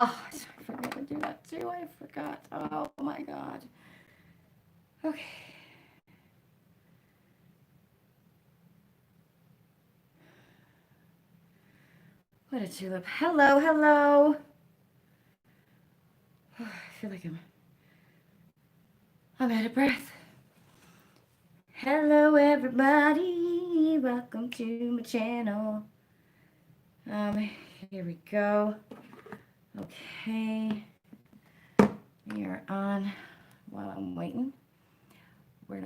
I forgot to do that too. I forgot. Oh my God. Okay. What a tulip. Hello, hello. I feel like I'm out of breath. Hello everybody. Welcome to my channel. Here we go. Okay. We are on while I'm waiting. We're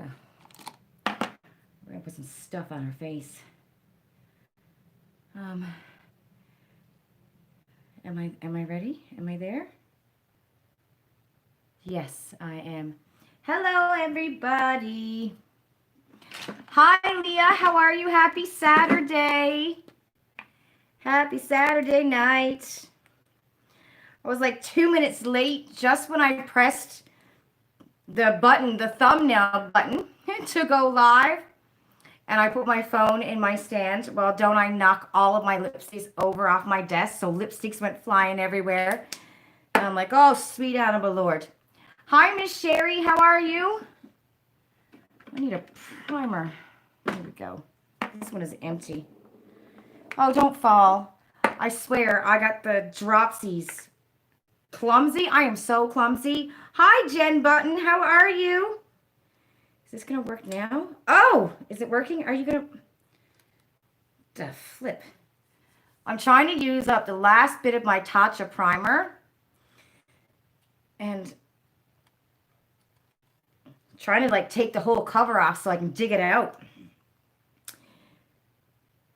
gonna put some stuff on her face. Am I ready? Am I there? Yes, I am. Hello, everybody. Hi, Leah. How are you? Happy Saturday. Happy Saturday night. I was like 2 minutes late just when I pressed the button, the thumbnail button to go live. And I put my phone in my stand. Well, don't I knock all of my lipsticks over off my desk, so lipsticks went flying everywhere. And I'm like, oh, sweet animal Lord. Hi, Miss Sherry. How are you? I need a primer. There we go. This one is empty. Oh, don't fall. I swear, I got the dropsies. Clumsy? I am so clumsy. Hi, Jen Button. How are you? Is this going to work now? Oh, is it working? Are you going to... The flip. I'm trying to use up the last bit of my Tatcha primer. And trying to like take the whole cover off so I can dig it out.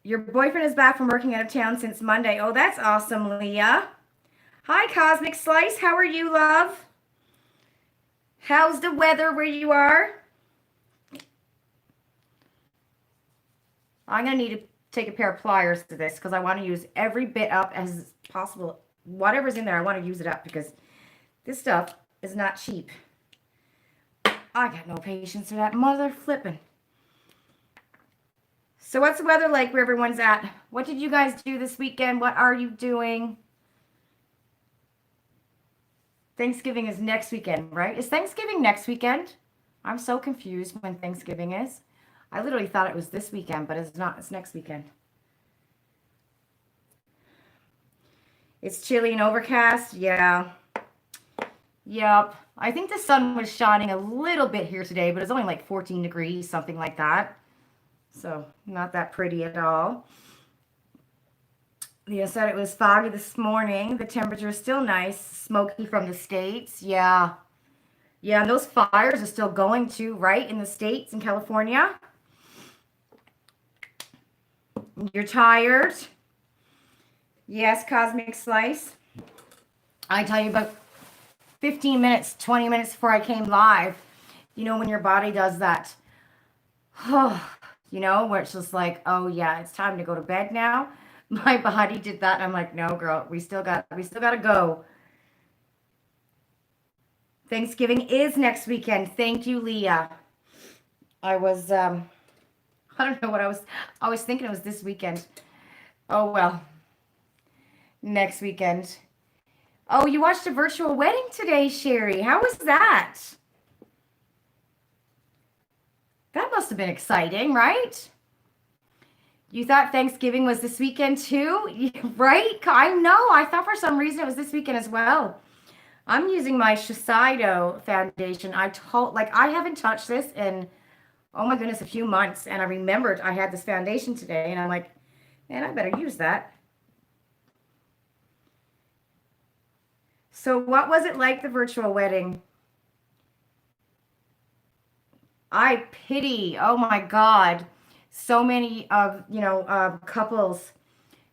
Your boyfriend is back from working out of town since Monday. Oh, that's awesome, Leah. Hi, Cosmic Slice. How are you, love? How's the weather where you are? I'm going to need to take a pair of pliers to this because I want to use every bit up as possible. Whatever's in there, I want to use it up because this stuff is not cheap. I got no patience for that mother flipping. So what's the weather like where everyone's at? What did you guys do this weekend? What are you doing? Thanksgiving is next weekend, right? Is Thanksgiving next weekend? I'm so confused when Thanksgiving is. I literally thought it was this weekend, but it's not. It's next weekend. It's chilly and overcast. Yeah. Yep. I think the sun was shining a little bit here today, but it's only like 14 degrees, something like that. So not that pretty at all. Leah said it was foggy this morning. The temperature is still nice. Smoky from the States. Yeah. Yeah, and those fires are still going too, right? In the States, in California. You're tired? Yes, Cosmic Slice. I tell you about 15 minutes, 20 minutes before I came live. You know, when your body does that. You know, where it's just like, oh yeah, it's time to go to bed now. My body did that, and I'm like, no, girl, we still gotta go. Thanksgiving is next weekend. Thank you, Leah. I don't know what I was thinking it was this weekend. Oh well. Next weekend. Oh, you watched a virtual wedding today, Sherry. How was that? That must have been exciting, right? You thought Thanksgiving was this weekend too? Right? I know. I thought for some reason it was this weekend as well. I'm using my Shiseido foundation. I haven't touched this in, oh my goodness, a few months. And I remembered I had this foundation today. And I'm like, man, I better use that. So what was it like, the virtual wedding? I pity, oh my God, so many of, couples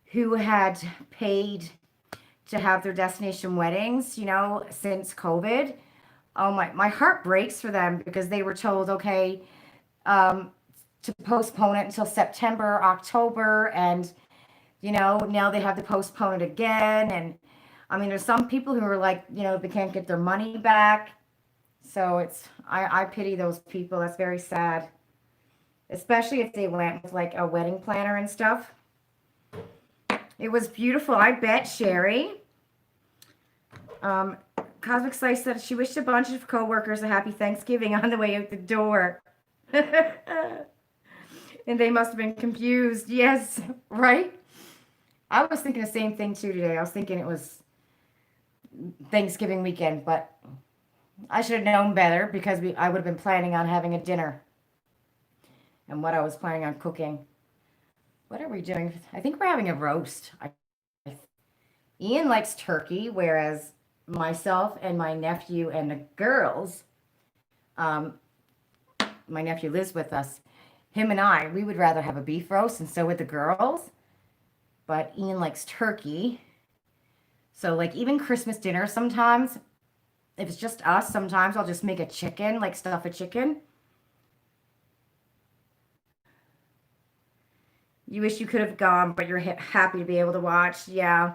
who had paid to have their destination weddings, since COVID. Oh my heart breaks for them because they were told, okay, to postpone it until September, October, and, now they have to postpone it again. And I mean, there's some people who are like, they can't get their money back. So I pity those people. That's very sad. Especially if they went with like a wedding planner and stuff. It was beautiful. I bet, Sherry. Cosmic Slice said she wished a bunch of coworkers a happy Thanksgiving on the way out the door. And they must have been confused. Yes, right? I was thinking the same thing too today. I was thinking it was Thanksgiving weekend, but I should have known better because I would have been planning on having a dinner and what I was planning on cooking. What are we doing? I think we're having a roast. Ian likes turkey, whereas myself and my nephew and the girls, um, my nephew lives with us, him and I, we would rather have a beef roast, and so would the girls. But Ian likes turkey. So, like, even Christmas dinner sometimes, if it's just us, sometimes I'll just make a chicken, like stuff a chicken. You wish you could have gone, but you're happy to be able to watch. Yeah.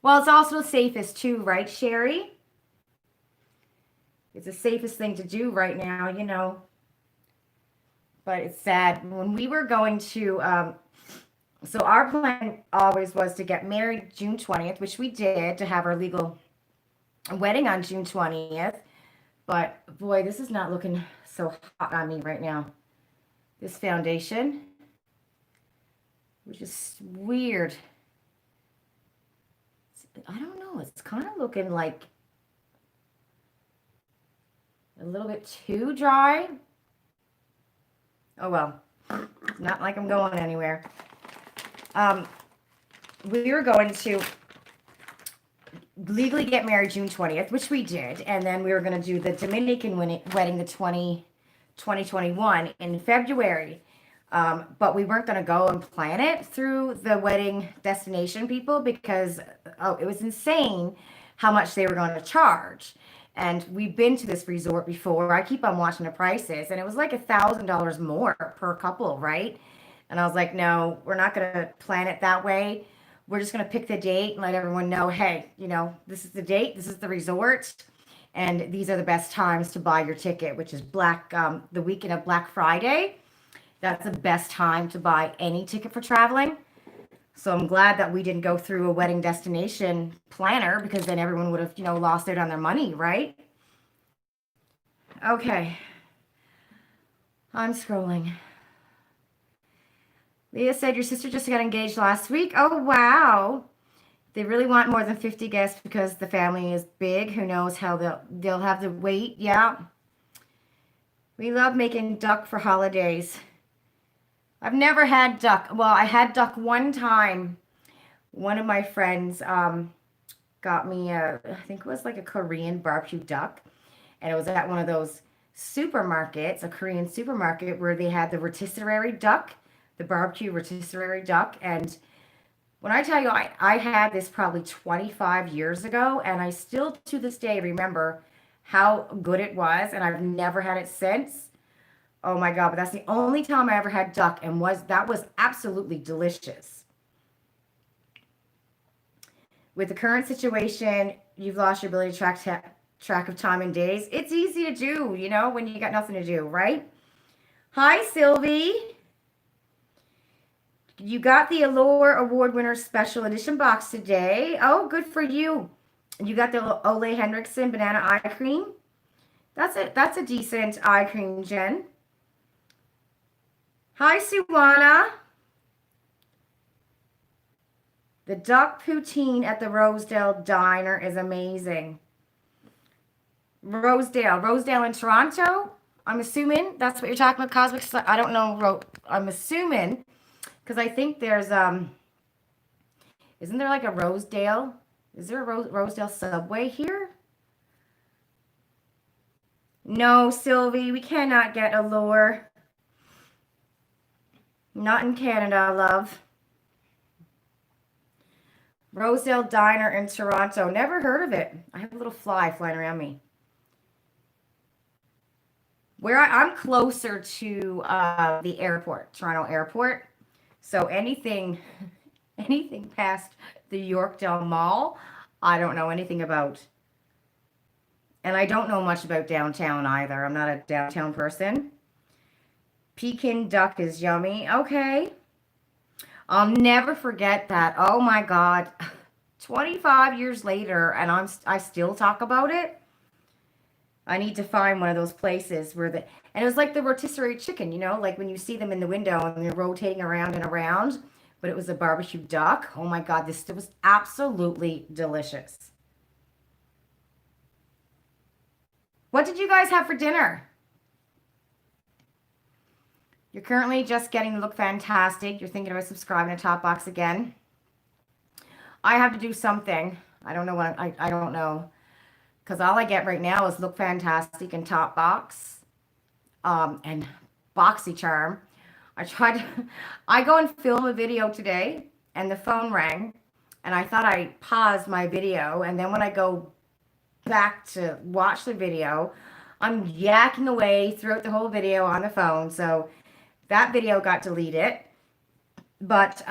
Well, it's also the safest too, right, Sherry? It's the safest thing to do right now, you know. But it's sad. When we were going to, so our plan always was to get married June 20th, which we did, to have our legal wedding on June 20th. But boy, this is not looking so hot on me right now. This foundation, which is weird. I don't know. It's kind of looking like a little bit too dry. Oh well, it's not like I'm going anywhere. We were going to legally get married June 20th, which we did, and then we were going to do the Dominican wedding, the 2021 in February. But we weren't going to go and plan it through the wedding destination people because it was insane how much they were going to charge. And we've been to this resort before. I keep on watching the prices, and it was like $1,000 more per couple, right? And I was like, no, we're not going to plan it that way. We're just going to pick the date and let everyone know, hey, you know, this is the date, this is the resort, and these are the best times to buy your ticket, which is the weekend of Black Friday. That's the best time to buy any ticket for traveling. So I'm glad that we didn't go through a wedding destination planner because then everyone would have, you know, lost out on their money, right? Okay. I'm scrolling. Leah said your sister just got engaged last week. Oh, wow. They really want more than 50 guests because the family is big. Who knows how they'll have to wait. Yeah. We love making duck for holidays. I've never had duck. Well, I had duck one time. One of my friends got me I think it was like a Korean barbecue duck. And it was at one of those supermarkets, a Korean supermarket, where they had the rotisserie duck, the barbecue rotisserie duck. And when I tell you, I had this probably 25 years ago, and I still to this day remember how good it was, and I've never had it since. Oh my God, but that's the only time I ever had duck, and that was absolutely delicious. With the current situation, you've lost your ability to track of time and days. It's easy to do, you know, when you got nothing to do, right? Hi, Sylvie. You got the Allure Award winner special edition box today. Oh, good for you. You got the Ole Henriksen banana eye cream. That's a decent eye cream, Jen. Hi, Suwana. The duck poutine at the Rosedale Diner is amazing. Rosedale in Toronto? I'm assuming that's what you're talking about, Cosmic. I don't know. I'm assuming because I think there's isn't there like a Rosedale? Is there a Rosedale subway here? No, Sylvie, we cannot get Allure. Not in Canada, love. Rosedale Diner in Toronto. Never heard of it. I have a little fly flying around me. I'm closer to the airport, Toronto Airport. So anything past the Yorkdale Mall, I don't know anything about. And I don't know much about downtown either. I'm not a downtown person. Pekin duck is yummy. Okay. I'll never forget that. Oh my God. 25 years later, and I still talk about it. I need to find one of those places where and it was like the rotisserie chicken, like when you see them in the window and they're rotating around and around, but it was a barbecue duck. Oh my God, this was absolutely delicious. What did you guys have for dinner? You're currently just getting to look fantastic. You're thinking about subscribing to Topbox again. I have to do something. I don't know what I don't know. Because all I get right now is Look Fantastic and Topbox. And BoxyCharm. I go and film a video today and the phone rang and I thought I paused my video, and then when I go back to watch the video, I'm yakking away throughout the whole video on the phone. So that video got deleted. But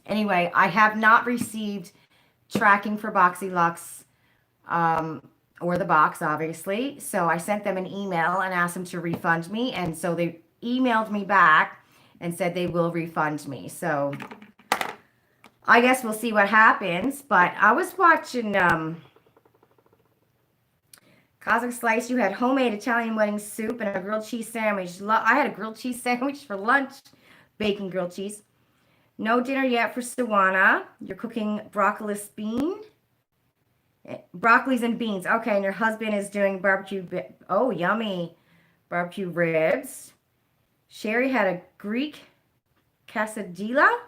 anyway, I have not received tracking for BoxyLux or the box, obviously. So I sent them an email and asked them to refund me. And so they emailed me back and said they will refund me. So I guess we'll see what happens. But I was watching Cosmic Slice. You had homemade Italian wedding soup and a grilled cheese sandwich. I had a grilled cheese sandwich for lunch. Bacon grilled cheese. No dinner yet for Sawana. You're cooking broccolis bean. Broccolis and beans. Okay, and your husband is doing barbecue. Oh, yummy. Barbecue ribs. Sherry had a Greek quesadilla.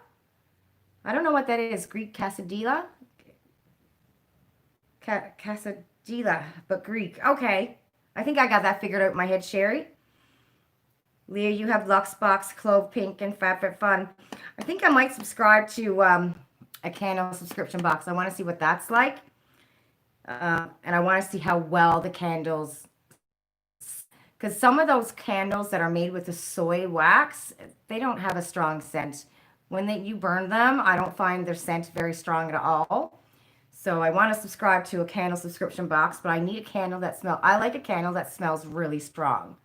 I don't know what that is. Greek quesadilla? Quesadilla, but Greek. Okay. I think I got that figured out in my head, Sherry. Leah, you have Luxebox, Clove Pink, and Fat Fun. I think I might subscribe to a candle subscription box. I want to see what that's like. And I want to see how well the candles, because some of those candles that are made with the soy wax, they don't have a strong scent. When you burn them, I don't find their scent very strong at all. So I want to subscribe to a candle subscription box, but I need a candle that smells. I like a candle that smells really strong.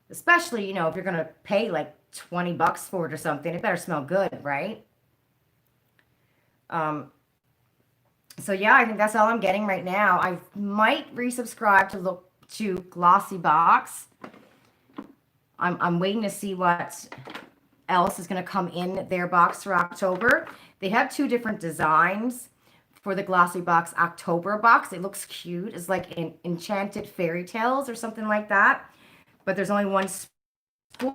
Especially, if you're going to pay like $20 for it or something, it better smell good, right? So yeah, I think that's all I'm getting right now. I might resubscribe to Luxebox. I'm waiting to see what else is going to come in their box for October. They have two different designs for the Luxebox October box. It looks cute. It's like enchanted fairy tales or something like that. But there's only one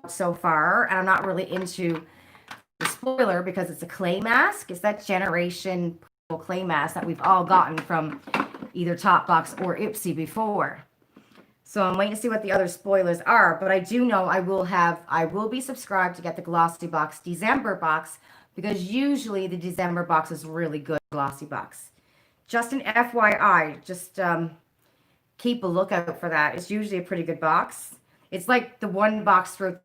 so far, and I'm not really into the spoiler because it's a clay mask. It's that generation clay mask that we've all gotten from either Topbox or Ipsy before. So I'm waiting to see what the other spoilers are, but I do know I will be subscribed to get the Luxebox December box, because usually the December box is really good. Luxebox. Just an FYI, just keep a lookout for that. It's usually a pretty good box. It's like the one box for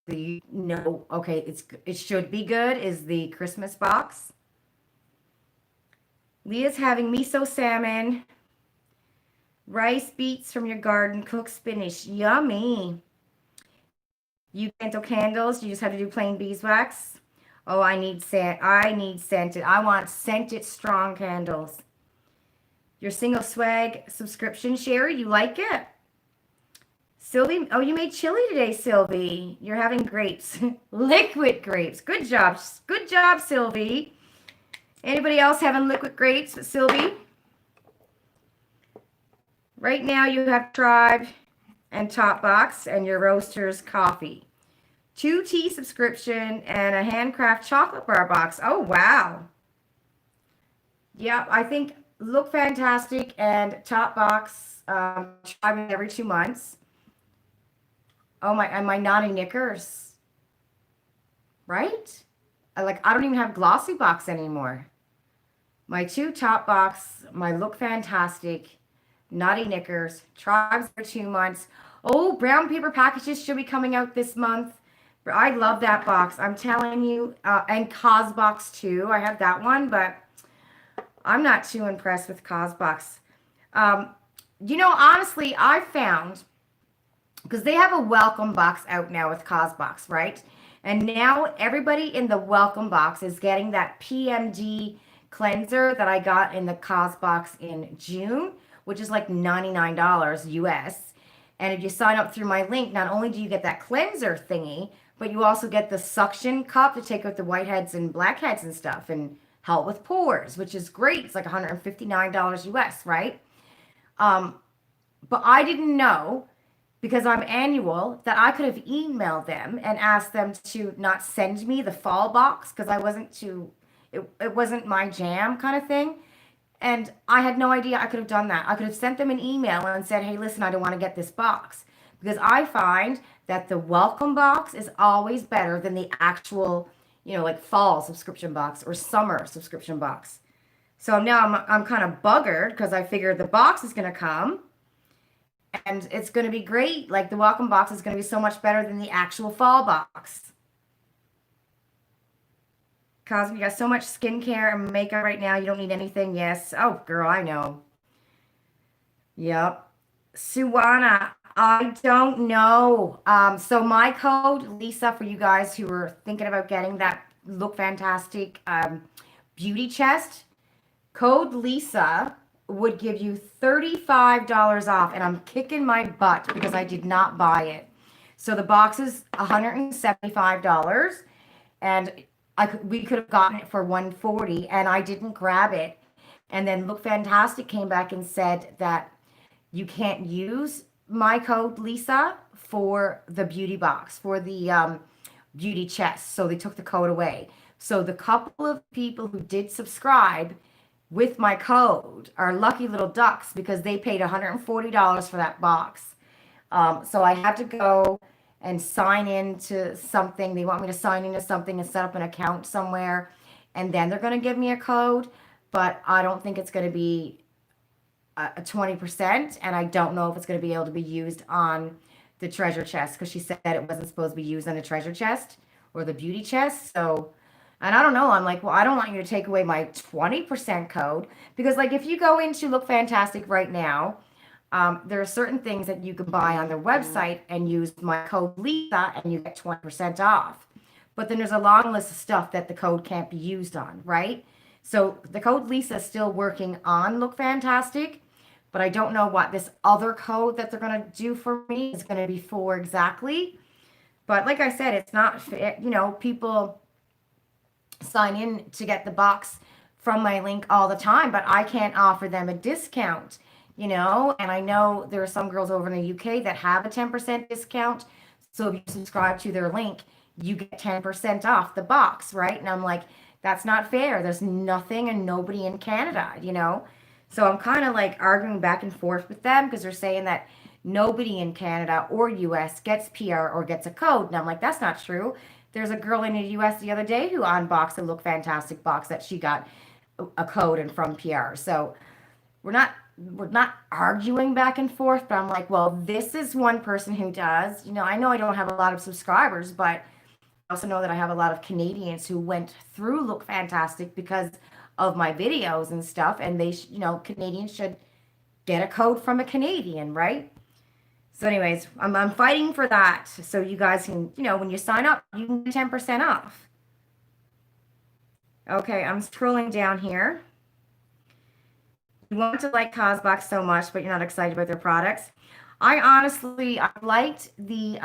okay, it should be good is the Christmas box. Leah's having miso salmon, rice beets from your garden, cooked spinach. Yummy. You can't candles. You just have to do plain beeswax. Oh, I need scented. I want scented strong candles. Your single swag subscription, Sherry. You like it? Sylvie, oh, you made chili today, Sylvie. You're having grapes. Liquid grapes. Good job. Good job, Sylvie. Anybody else having liquid grapes, Sylvie? Right now you have Tribe and Topbox and your Roasters coffee. 2 tea subscription and a handcraft chocolate bar box. Oh, wow. Yeah, I think Look Fantastic and Topbox Tribe every 2 months. Oh, my naughty knickers. Right? I don't even have Luxebox anymore. My 2 Topbox, my Look Fantastic, Naughty Knickers, Tribes for 2 months. Oh, brown paper packages should be coming out this month. I love that box. I'm telling you. And Cosbox too. I have that one, but I'm not too impressed with Cosbox. Honestly, I found, because they have a welcome box out now with Cosbox, right? And now everybody in the welcome box is getting that PMD cleanser that I got in the Cosbox in June, which is like $99 US. And if you sign up through my link, not only do you get that cleanser thingy, but you also get the suction cup to take out the whiteheads and blackheads and stuff and help with pores, which is great. It's like $159 US, right? But I didn't know, because I'm annual, that I could have emailed them and asked them to not send me the fall box because I wasn't too, it wasn't my jam kind of thing. And I had no idea I could have done that. I could have sent them an email and said, hey, listen, I don't want to get this box. Because I find that the welcome box is always better than the actual, like fall subscription box or summer subscription box. So now I'm kind of buggered because I figured the box is going to come and it's going to be great. Like the welcome box is going to be so much better than the actual fall box. Cosby, you got so much skincare and makeup right now. You don't need anything. Yes. Oh, girl, I know. Yep. Suwana, I don't know. So my code, Lisa, for you guys who are thinking about getting that Look Fantastic beauty chest, code Lisa would give you $35 off, and I'm kicking my butt because I did not buy it. So the box is $175, and we could have gotten it for $140, and I didn't grab it. And then Look Fantastic came back and said that you can't use my code Lisa for the beauty box, for the beauty chest. So they took the code away. So the couple of people who did subscribe with my code are lucky little ducks because they paid $140 for that box. So I had to go and sign into something. They want me to sign into something and set up an account somewhere. And then they're going to give me a code. But I don't think it's going to be a 20%. And I don't know if it's going to be able to be used on the treasure chest because she said it wasn't supposed to be used on the treasure chest or the beauty chest. So, and I don't know. I'm like, well, I don't want you to take away my 20% code because, like, if you go into Look Fantastic right now, there are certain things that you can buy on their website and use my code Lisa and you get 20% off. But then there's a long list of stuff that the code can't be used on, right? So the code Lisa is still working on Look Fantastic, but I don't know what this other code that they're going to do for me is going to be for exactly. But like I said, it's not, people sign in to get the box from my link all the time, but I can't offer them a discount, and I know there are some girls over in the UK that have a 10% discount. So if you subscribe to their link, you get 10% off the box, right? And I'm like, that's not fair. There's nothing and nobody in Canada, So I'm kind of like arguing back and forth with them because they're saying that nobody in Canada or US gets PR or gets a code. And I'm like, that's not true. There's a girl in the US the other day who unboxed a Look Fantastic box that she got a code and from PR. So we're not arguing back and forth, but I'm like, well, this is one person who does. I know I don't have a lot of subscribers, but I also know that I have a lot of Canadians who went through Look Fantastic because of my videos and stuff, and they, Canadians should get a code from a Canadian, right? So anyways, I'm fighting for that. So you guys can, when you sign up, you can get 10% off. Okay, I'm scrolling down here. You want to like Cosbox so much, but you're not excited about their products. I liked the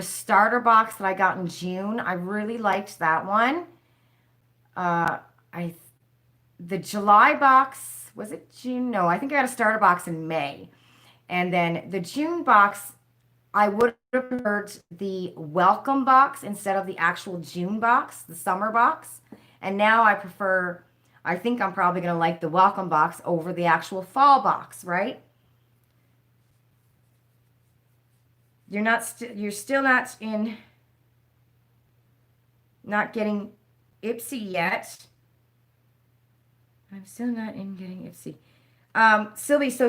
starter box that I got in June. I really liked that one. The July box, was it June? No, I think I got a starter box in May. And then the June box, I would have preferred the welcome box instead of the actual June box, the summer box. And now I think I'm probably going to like the welcome box over the actual fall box, right? You're still not getting Ipsy yet. I'm still not in getting Ipsy. Sylvie, so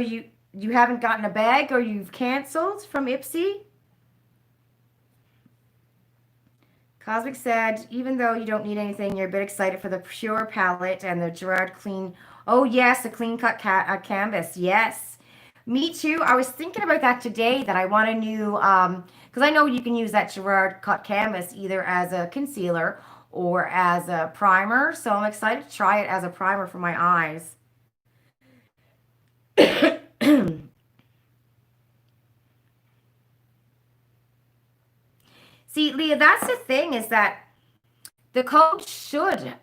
you haven't gotten a bag or you've canceled from Ipsy? Cosmic said, even though you don't need anything, you're a bit excited for the Pure palette and the Gerard Clean. Oh, yes, a clean cut canvas. Yes. Me too. I was thinking about that today, that I want a new, because I know you can use that Gerard cut canvas either as a concealer or as a primer. So I'm excited to try it as a primer for my eyes. See, Leah, that's the thing is that the code should,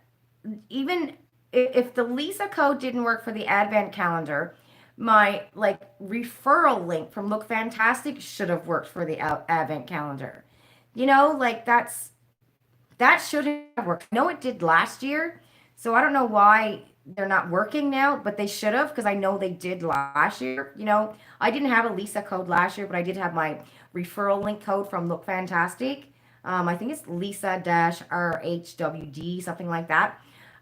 even if the Lisa code didn't work for the advent calendar, my like referral link from Look Fantastic should have worked for the advent calendar. Like that should have worked. No, it did last year. So I don't know why they're not working now, but they should have because I know they did last year. I didn't have a Lisa code last year, but I did have my referral link code from Look Fantastic. I think it's Lisa-RHWD, something like that.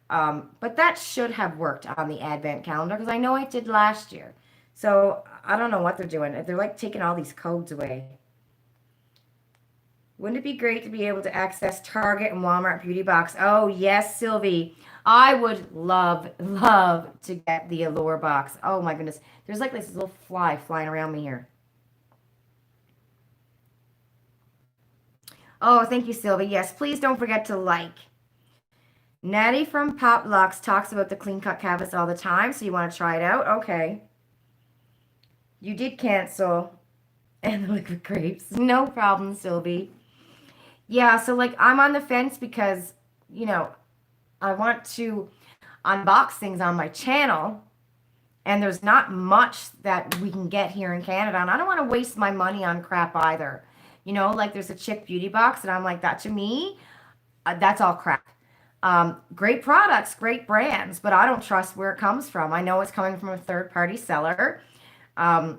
But that should have worked on the advent calendar because I know it did last year. So I don't know what they're doing. They're like taking all these codes away. Wouldn't it be great to be able to access Target and Walmart Beauty Box? Oh, yes, Sylvie. I would love, love to get the Allure box. Oh, my goodness. There's like this little fly flying around me here. Oh, thank you, Sylvie. Yes, please don't forget to like. Natty from Topbox talks about the clean cut canvas all the time, so you want to try it out? Okay. You did cancel. And the liquid grapes. No problem, Sylvie. Yeah, so like I'm on the fence because, I want to unbox things on my channel and there's not much that we can get here in Canada and I don't want to waste my money on crap either. Like there's a Chick Beauty box and I'm like, that to me, that's all crap. Great products, great brands, but I don't trust where it comes from. I know it's coming from a third-party seller. I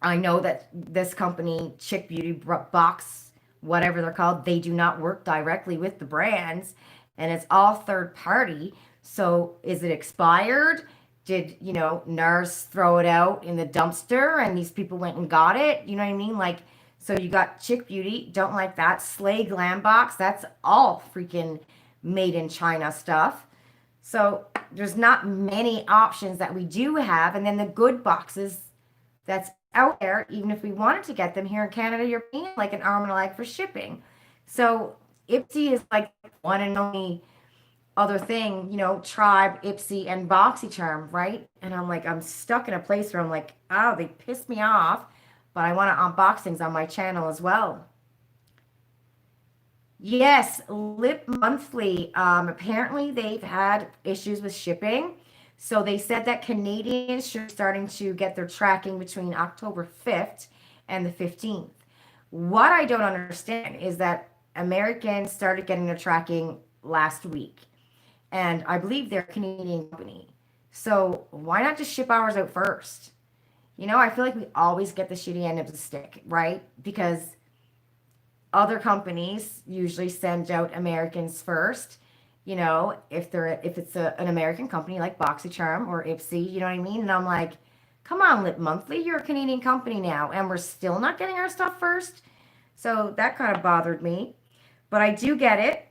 know that this company, Chick Beauty Box, whatever they're called, they do not work directly with the brands and it's all third party. So is it expired? Did, NARS throw it out in the dumpster and these people went and got it? You know what I mean? Like, so you got Chick Beauty, don't like that. Slay Glam Box, that's all freaking made in China stuff. So there's not many options that we do have. And then the good boxes that's out there, even if we wanted to get them here in Canada, you're paying like an arm and a leg for shipping. So Ipsy is like one and only other thing, Tribe, Ipsy, and BoxyCharm, right? And I'm like, I'm stuck in a place where I'm like, oh, they piss me off, but I want to unbox things on my channel as well. Yes, Lip Monthly. Apparently they've had issues with shipping. So they said that Canadians should be starting to get their tracking between October 5th and the 15th. What I don't understand is that Americans started getting their tracking last week. And I believe they're a Canadian company. So why not just ship ours out first? I feel like we always get the shitty end of the stick, right? Because other companies usually send out Americans first. If it's an American company like BoxyCharm or Ipsy, you know what I mean? And I'm like, come on, Lip Monthly, you're a Canadian company now, and we're still not getting our stuff first. So that kind of bothered me. But I do get it.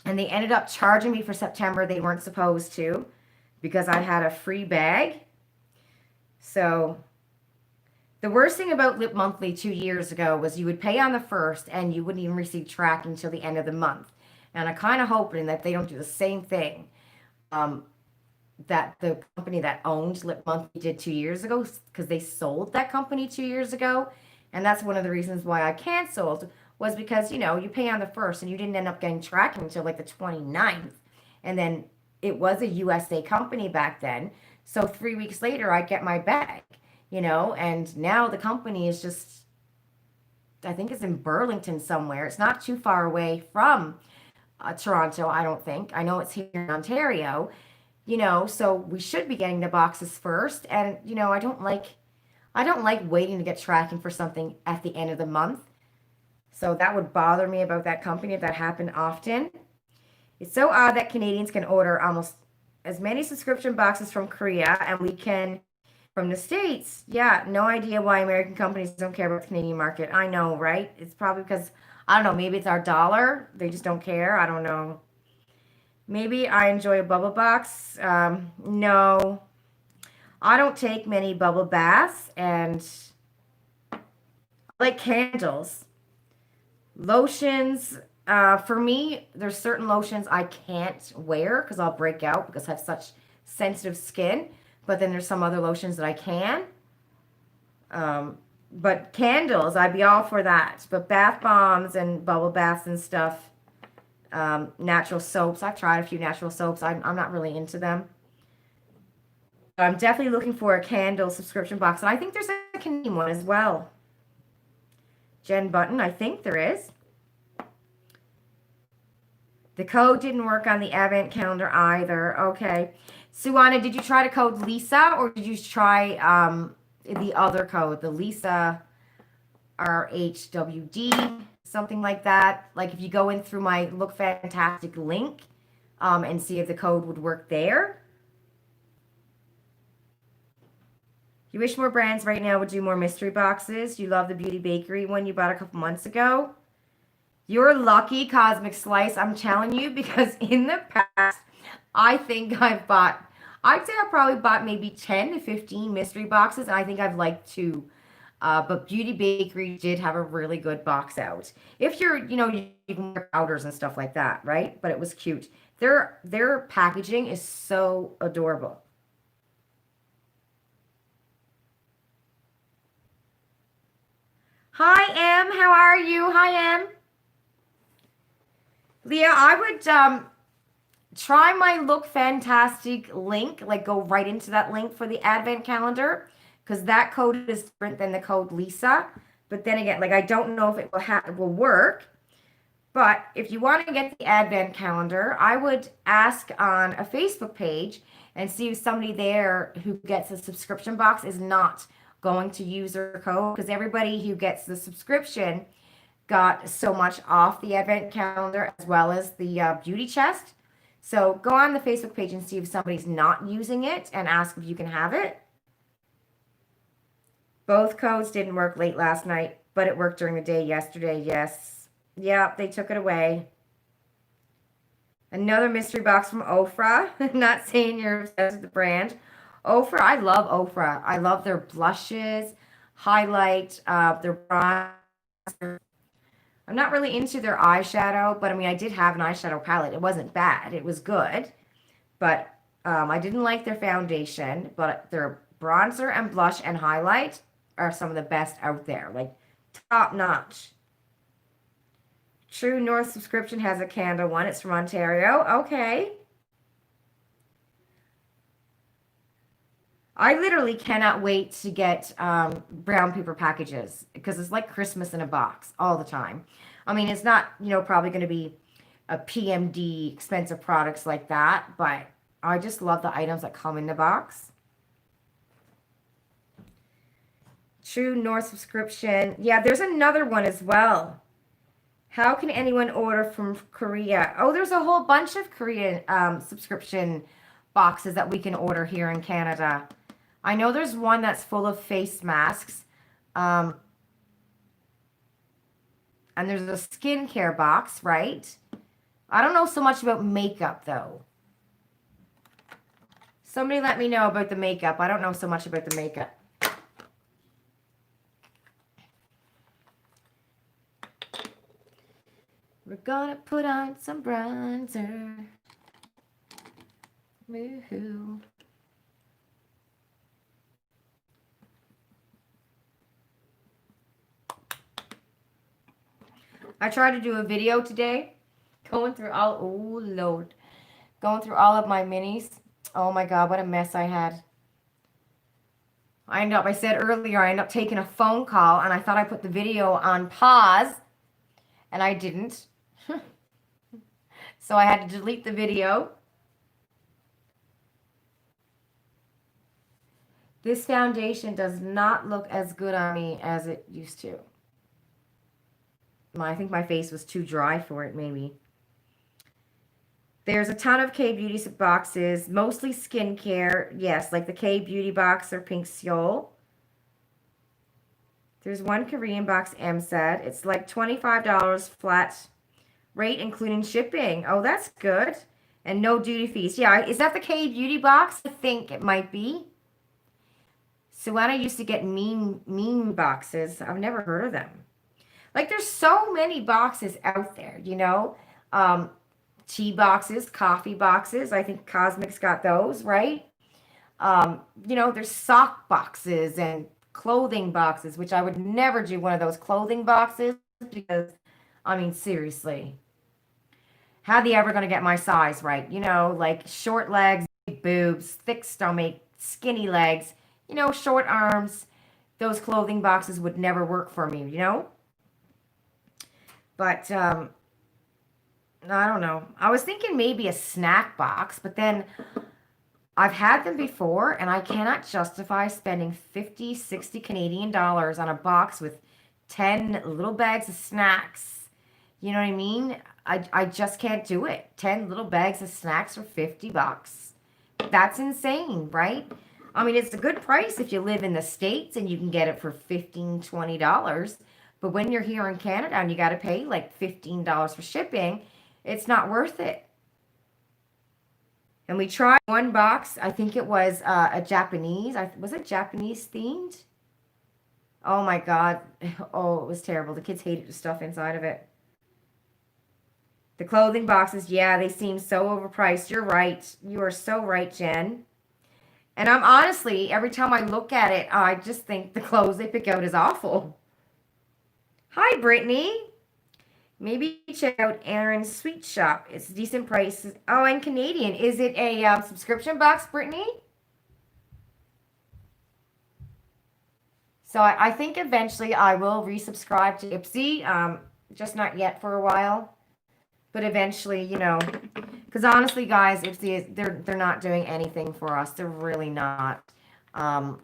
And they ended up charging me for September. They weren't supposed to because I had a free bag. So the worst thing about Lip Monthly 2 years ago was you would pay on the 1st and you wouldn't even receive tracking until the end of the month. And I kind of hoping that they don't do the same thing that the company that owned Lip Monthly did 2 years ago because they sold that company 2 years ago. And that's one of the reasons why I canceled was because, you pay on the 1st and you didn't end up getting tracking until like the 29th. And then it was a USA company back then. So 3 weeks later, I get my bag, and now the company is just, I think it's in Burlington somewhere. It's not too far away from Toronto, I don't think. I know it's here in Ontario, so we should be getting the boxes first. And, I don't like waiting to get tracking for something at the end of the month. So that would bother me about that company if that happened often. It's so odd that Canadians can order almost as many subscription boxes from Korea and we can from the States. Yeah, no idea why American companies don't care about the Canadian market. I know, right? It's probably because, I don't know, maybe it's our dollar. They just don't care. I don't know. Maybe I enjoy a bubble box. No, I don't take many bubble baths and I like candles. Lotions, For me, there's certain lotions I can't wear because I'll break out because I have such sensitive skin. But then there's some other lotions that I can. Um, but candles, I'd be all for that. But bath bombs and bubble baths and stuff, natural soaps. I've tried a few natural soaps. I'm not really into them. I'm definitely looking for a candle subscription box. And I think there's a Canadian one as well. Jen Button, I think there is. The code didn't work on the advent calendar either. Okay. Suana, did you try to code Lisa or did you try the other code, the Lisa RHWD, something like that? Like if you go in through my Look Fantastic link and see if the code would work there. You wish more brands right now would do more mystery boxes. You love the Beauty Bakery one you bought a couple months ago. You're lucky, Cosmic Slice, I'm telling you, because in the past, I think I'd say I probably bought maybe 10 to 15 mystery boxes, and I think I've liked 2. But Beauty Bakery did have a really good box out. If you're, you can wear powders and stuff like that, right? But it was cute. Their packaging is so adorable. Hi, Em. How are you? Hi, Em. Leah, I would try my Look Fantastic link, like go right into that link for the advent calendar, because that code is different than the code Lisa. But then again, like I don't know if it will work. But if you want to get the advent calendar, I would ask on a Facebook page and see if somebody there who gets a subscription box is not going to use their code, because everybody who gets the subscription got so much off the advent calendar as well as the beauty chest. So go on the Facebook page and see if somebody's not using it and ask if you can have it. Both codes didn't work late last night, but it worked during the day yesterday. Yes. Yeah, they took it away. Another mystery box from Ofra. Not saying you're obsessed with the brand. Ofra, I love Ofra. I love their blushes, highlight, their bronzer. I'm not really into their eyeshadow, but I mean, I did have an eyeshadow palette. It wasn't bad. It was good, but I didn't like their foundation, but their bronzer and blush and highlight are some of the best out there, like top notch. True North subscription has a candle one. It's from Ontario. Okay. I literally cannot wait to get brown paper packages because it's like Christmas in a box all the time. I mean, it's not, probably going to be a PMD expensive products like that, but I just love the items that come in the box. True North subscription. Yeah, there's another one as well. How can anyone order from Korea? Oh, there's a whole bunch of Korean subscription boxes that we can order here in Canada. I know there's one that's full of face masks. And there's a skincare box, right? I don't know so much about makeup, though. Somebody let me know about the makeup. I don't know so much about the makeup. We're gonna put on some bronzer. Woohoo. I tried to do a video today, going through all of my minis. Oh my God, what a mess I had. I said earlier, I ended up taking a phone call and I thought I put the video on pause and I didn't. So I had to delete the video. This foundation does not look as good on me as it used to. I think my face was too dry for it, maybe. There's a ton of K-Beauty boxes, mostly skincare. Yes, like the K-Beauty box or Pink Seoul. There's one Korean box, M said. It's like $25 flat rate, including shipping. Oh, that's good. And no duty fees. Yeah, is that the K-Beauty box? I think it might be. So when I used to get mean boxes, I've never heard of them. Like there's so many boxes out there, you know. Um, tea boxes, coffee boxes. I think Cosmic's got those, right? You know, there's sock boxes and clothing boxes, which I would never do one of those clothing boxes because, I mean, seriously, how are they ever going to get my size right? You know, like short legs, big boobs, thick stomach, skinny legs, you know, short arms. Those clothing boxes would never work for me, you know? But I don't know. I was thinking maybe a snack box, but then I've had them before and I cannot justify spending 50, 60 Canadian dollars on a box with 10 little bags of snacks. You know what I mean? I just can't do it. 10 little bags of snacks for 50 bucks. That's insane, right? I mean, it's a good price if you live in the States and you can get it for $15, $20. But when you're here in Canada and you got to pay like $15 for shipping, it's not worth it. And we tried one box. I think it was a Japanese. Was it Japanese themed? Oh my God. Oh, it was terrible. The kids hated the stuff inside of it. The clothing boxes, yeah, they seem so overpriced. You're right. You are so right, Jen. And I'm honestly, every time I look at it, I just think the clothes they pick out is awful. Hi, Brittany. Maybe check out Aaron's Sweet Shop. It's a decent price. Oh, and Canadian. Is it a subscription box, Brittany? So I think eventually I will resubscribe to Ipsy. Just not yet for a while, but eventually, you know, because honestly, guys, Ipsy is they're not doing anything for us. They're really not. Um,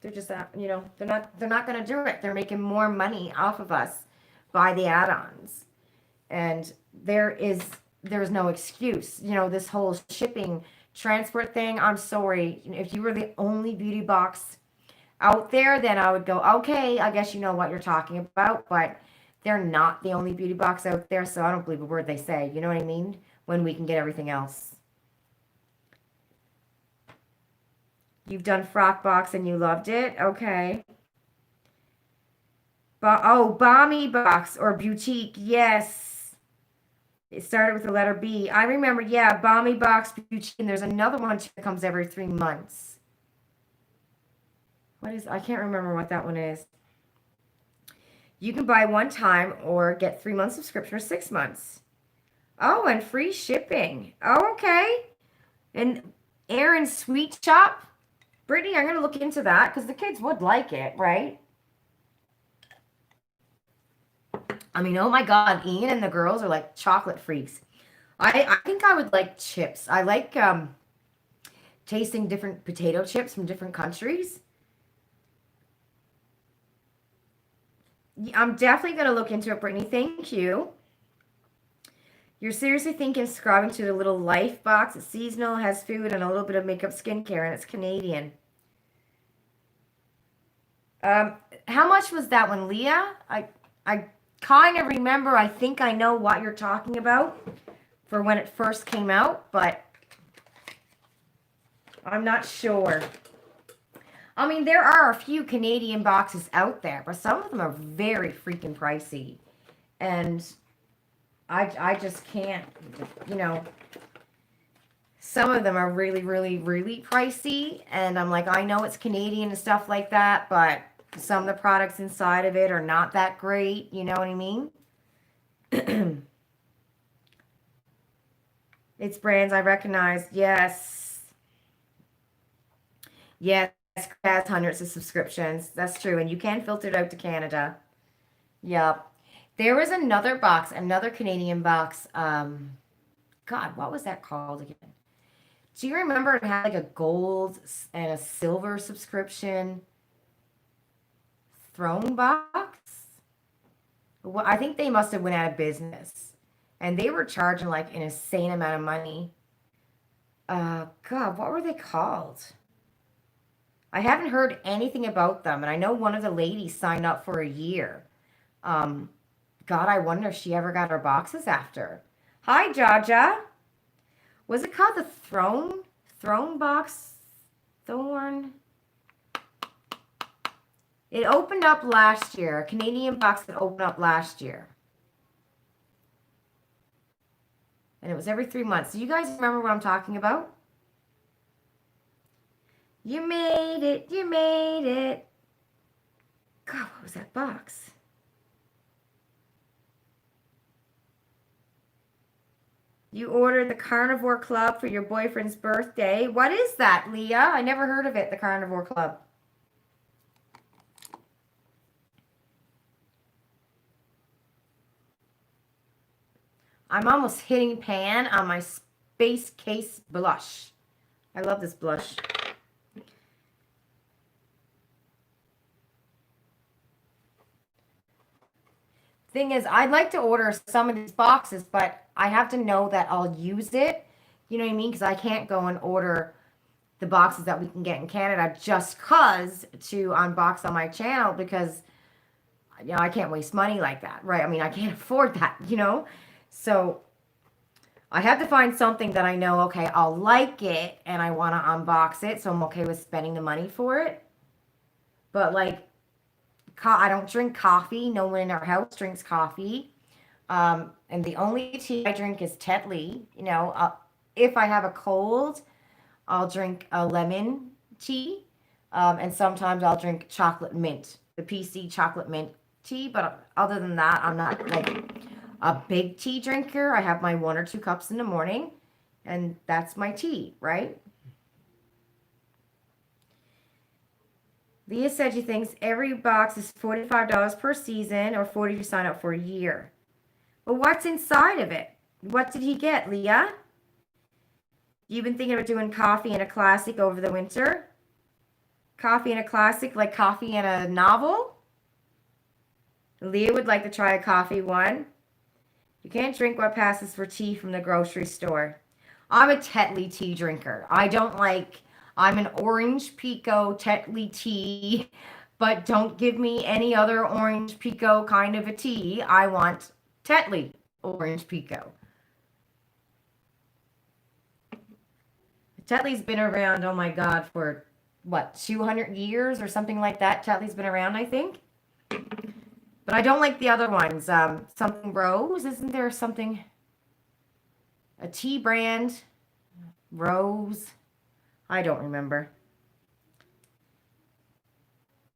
they're just you know, they're not going to do it. They're making more money off of us by the add-ons, and there's no excuse. You know, this whole shipping transport thing. I'm sorry, if you were the only beauty box out there, then I would go, okay, I guess you know what you're talking about, but they're not the only beauty box out there, so I don't believe a word they say. You know what I mean? When we can get everything else. You've done Frock Box and you loved it? Okay. Oh, Balmy Box or Boutique. Yes. It started with the letter B. I remember, yeah, Balmy Box, Boutique, and there's another one that comes every 3 months. I can't remember what that one is. You can buy one time or get 3 months subscription or 6 months. Oh, and free shipping. Oh, okay. And Aaron's Sweet Shop. Brittany, I'm going to look into that because the kids would like it, right? I mean, oh my God, Ian and the girls are like chocolate freaks. I think I would like chips. I like tasting different potato chips from different countries. I'm definitely going to look into it, Brittany. Thank you. You're seriously thinking of subscribing to the little Life box. It's seasonal, has food, and a little bit of makeup skincare, and it's Canadian. How much was that one, Leah? I kind of remember. I think I know what you're talking about for when it first came out, but I'm not sure. I mean, there are a few Canadian boxes out there, but some of them are very freaking pricey. And I just can't, you know, some of them are really, really, really pricey. And I'm like, I know it's Canadian and stuff like that, but some of the products inside of it are not that great. You know what I mean? It's brands I recognize. Yes. Yes. Has hundreds of subscriptions. That's true. And you can filter it out to Canada. Yep. There was another box, another Canadian box. God, what was that called again? Do you remember it had like a gold and a silver subscription? Throne box? Well, I think they must have went out of business. And they were charging like an insane amount of money. God, what were they called? I haven't heard anything about them, and I know one of the ladies signed up for a year. God, I wonder if she ever got her boxes after. Hi, Jaja. Was it called the Throne? Throne box? Thorn? It opened up last year. A Canadian box that opened up last year. And it was every 3 months. Do you guys remember what I'm talking about? You made it. You made it. God, what was that box? You ordered the Carnivore Club for your boyfriend's birthday. What is that, Leah? I never heard of it, the Carnivore Club. I'm almost hitting pan on my Space Case blush. I love this blush. Thing is, I'd like to order some of these boxes, but I have to know that I'll use it. You know what I mean? Because I can't go and order the boxes that we can get in Canada just cause to unbox on my channel because, you know, I can't waste money like that, right? I mean, I can't afford that, you know? So I have to find something that I know, okay, I'll like it and I want to unbox it, so I'm okay with spending the money for it. But like, I don't drink coffee. No one in our house drinks coffee. And the only tea I drink is Tetley. You know, if I have a cold, I'll drink a lemon tea. And sometimes I'll drink chocolate mint, the PC chocolate mint tea. But other than that, I'm not like a big tea drinker. I have my 1 or 2 cups in the morning, and that's my tea, right? Leah said she thinks every box is $45 per season or $40 to sign up for a year. But what's inside of it? What did he get, Leah? You've been thinking about doing coffee and a classic over the winter? Coffee and a classic, like coffee and a novel? Leah would like to try a coffee one. You can't drink what passes for tea from the grocery store. I'm a Tetley tea drinker. I'm an orange Pico Tetley tea, but don't give me any other orange Pico kind of a tea. I want Tetley orange Pico. Tetley's been around, oh my God, for what, 200 years or something like that. Tetley's been around, I think. But I don't like the other ones. Something Rose, isn't there something? A tea brand, Rose. I don't remember.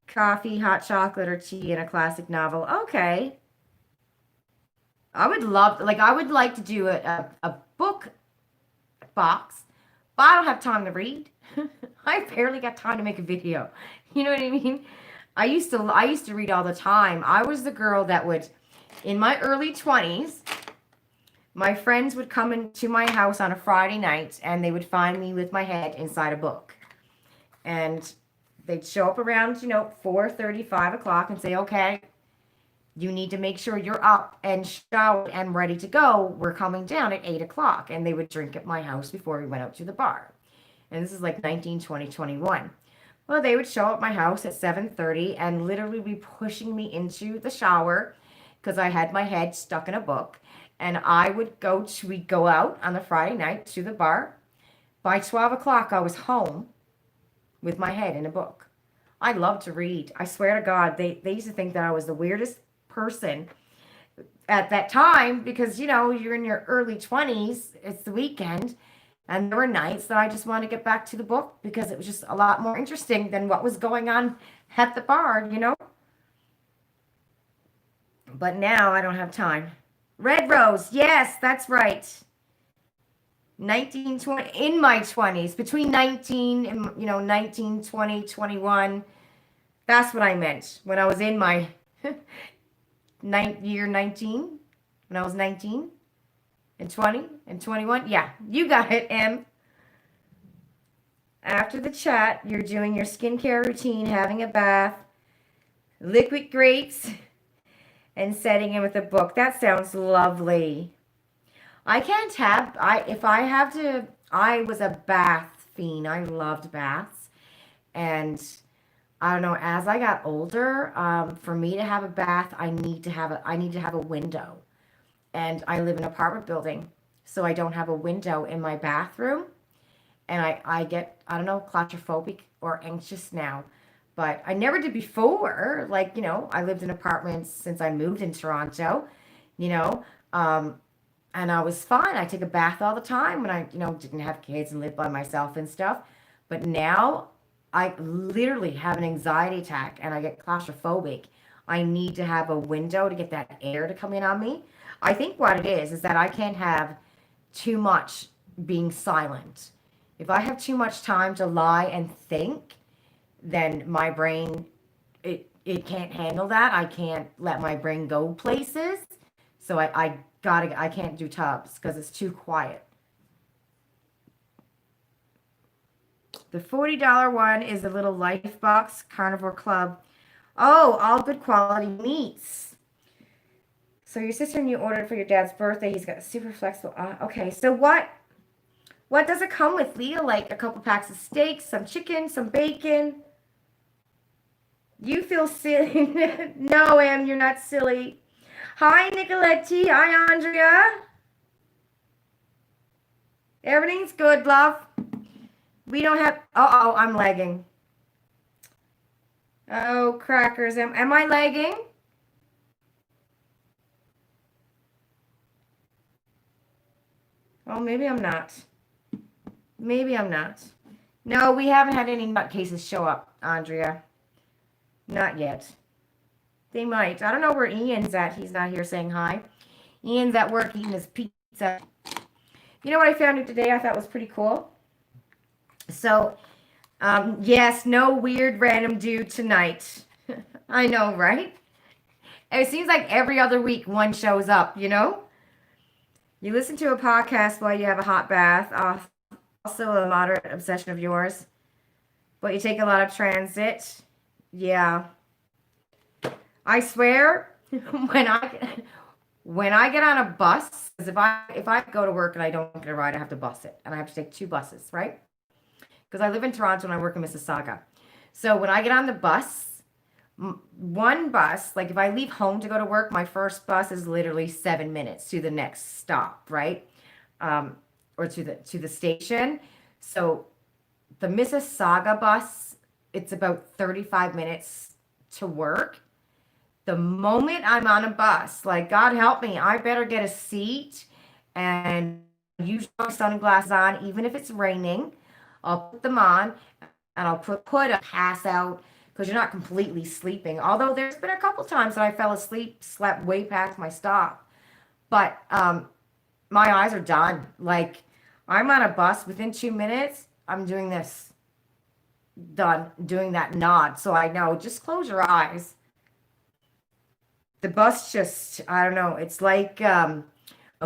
Coffee, hot chocolate, or tea in a classic novel. Okay. I would like to do a book box, but I don't have time to read. I barely got time to make a video. You know what I mean? I used to read all the time. I was the girl that would, in my early 20s, my friends would come into my house on a Friday night and they would find me with my head inside a book. And they'd show up around, 4:30, 5 o'clock and say, okay, you need to make sure you're up and showered and ready to go. We're coming down at 8 o'clock. And they would drink at my house before we went out to the bar. And this is like 19, 20, 21. Well, they would show up at my house at 7:30 and literally be pushing me into the shower because I had my head stuck in a book. And we'd go out on the Friday night to the bar. By 12 o'clock, I was home with my head in a book. I love to read. I swear to God, they used to think that I was the weirdest person at that time because, you're in your early 20s, it's the weekend, and there were nights that I just wanted to get back to the book because it was just a lot more interesting than what was going on at the bar, But now I don't have time. Red Rose, yes, that's right. 19, 20, in my 20s, between 19 and, 19, 20, 21. That's what I meant when I was in my year 19, when I was 19 and 20 and 21. Yeah, you got it, Em. After the chat, you're doing your skincare routine, having a bath, liquid grapes, and setting in with a book. That sounds lovely. I was a bath fiend. I loved baths. And I don't know, as I got older, for me to have a bath, I need to have a window. And I live in an apartment building, so I don't have a window in my bathroom. And I get, I don't know, claustrophobic or anxious now. But I never did before. Like, I lived in apartments since I moved in Toronto, you know, um, and I was fine. I take a bath all the time when I, didn't have kids and lived by myself and stuff. But now I literally have an anxiety attack and I get claustrophobic. I need to have a window to get that air to come in on me. I think what it is that I can't have too much being silent. If I have too much time to lie and think, then my brain it can't handle that. I can't let my brain go places. So I can't do tubs because it's too quiet. The $40 one is a little Lifebox Carnivore Club. Oh, all good quality meats. So your sister and you ordered for your dad's birthday. He's got super flexible. Okay, so what does it come with, Leah? Like a couple packs of steaks, some chicken, some bacon. You feel silly. No, Em, you're not silly. Hi, Nicoletti. Hi, Andrea. Everything's good, love. We don't have... Uh-oh, I'm lagging. Oh, crackers. Am I lagging? Oh, maybe I'm not. Maybe I'm not. No, we haven't had any nutcases show up, Andrea. Not yet. They might. I don't know where Ian's at. He's not here saying hi. Ian's at work eating his pizza. You know what I found today I thought was pretty cool? So, yes, no weird random dude tonight. I know, right? It seems like every other week one shows up, You listen to a podcast while you have a hot bath. Also a moderate obsession of yours. But you take a lot of transit. Yeah. I swear, when I get on a bus, because if I go to work and I don't get a ride, I have to bus it. And I have to take 2 buses, right? Because I live in Toronto and I work in Mississauga. So when I get on the bus, one bus, like if I leave home to go to work, my first bus is literally 7 minutes to the next stop, right? Or to the station. So the Mississauga bus, it's about 35 minutes to work. The moment I'm on a bus, like God help me, I better get a seat and use my sunglasses on, even if it's raining. I'll put them on and I'll put a pass out because you're not completely sleeping. Although there's been a couple times that I fell asleep, slept way past my stop. But my eyes are done. Like I'm on a bus within 2 minutes, I'm doing this. Done. Doing that nod. So I know, just close your eyes. The bus just, I don't know, it's like a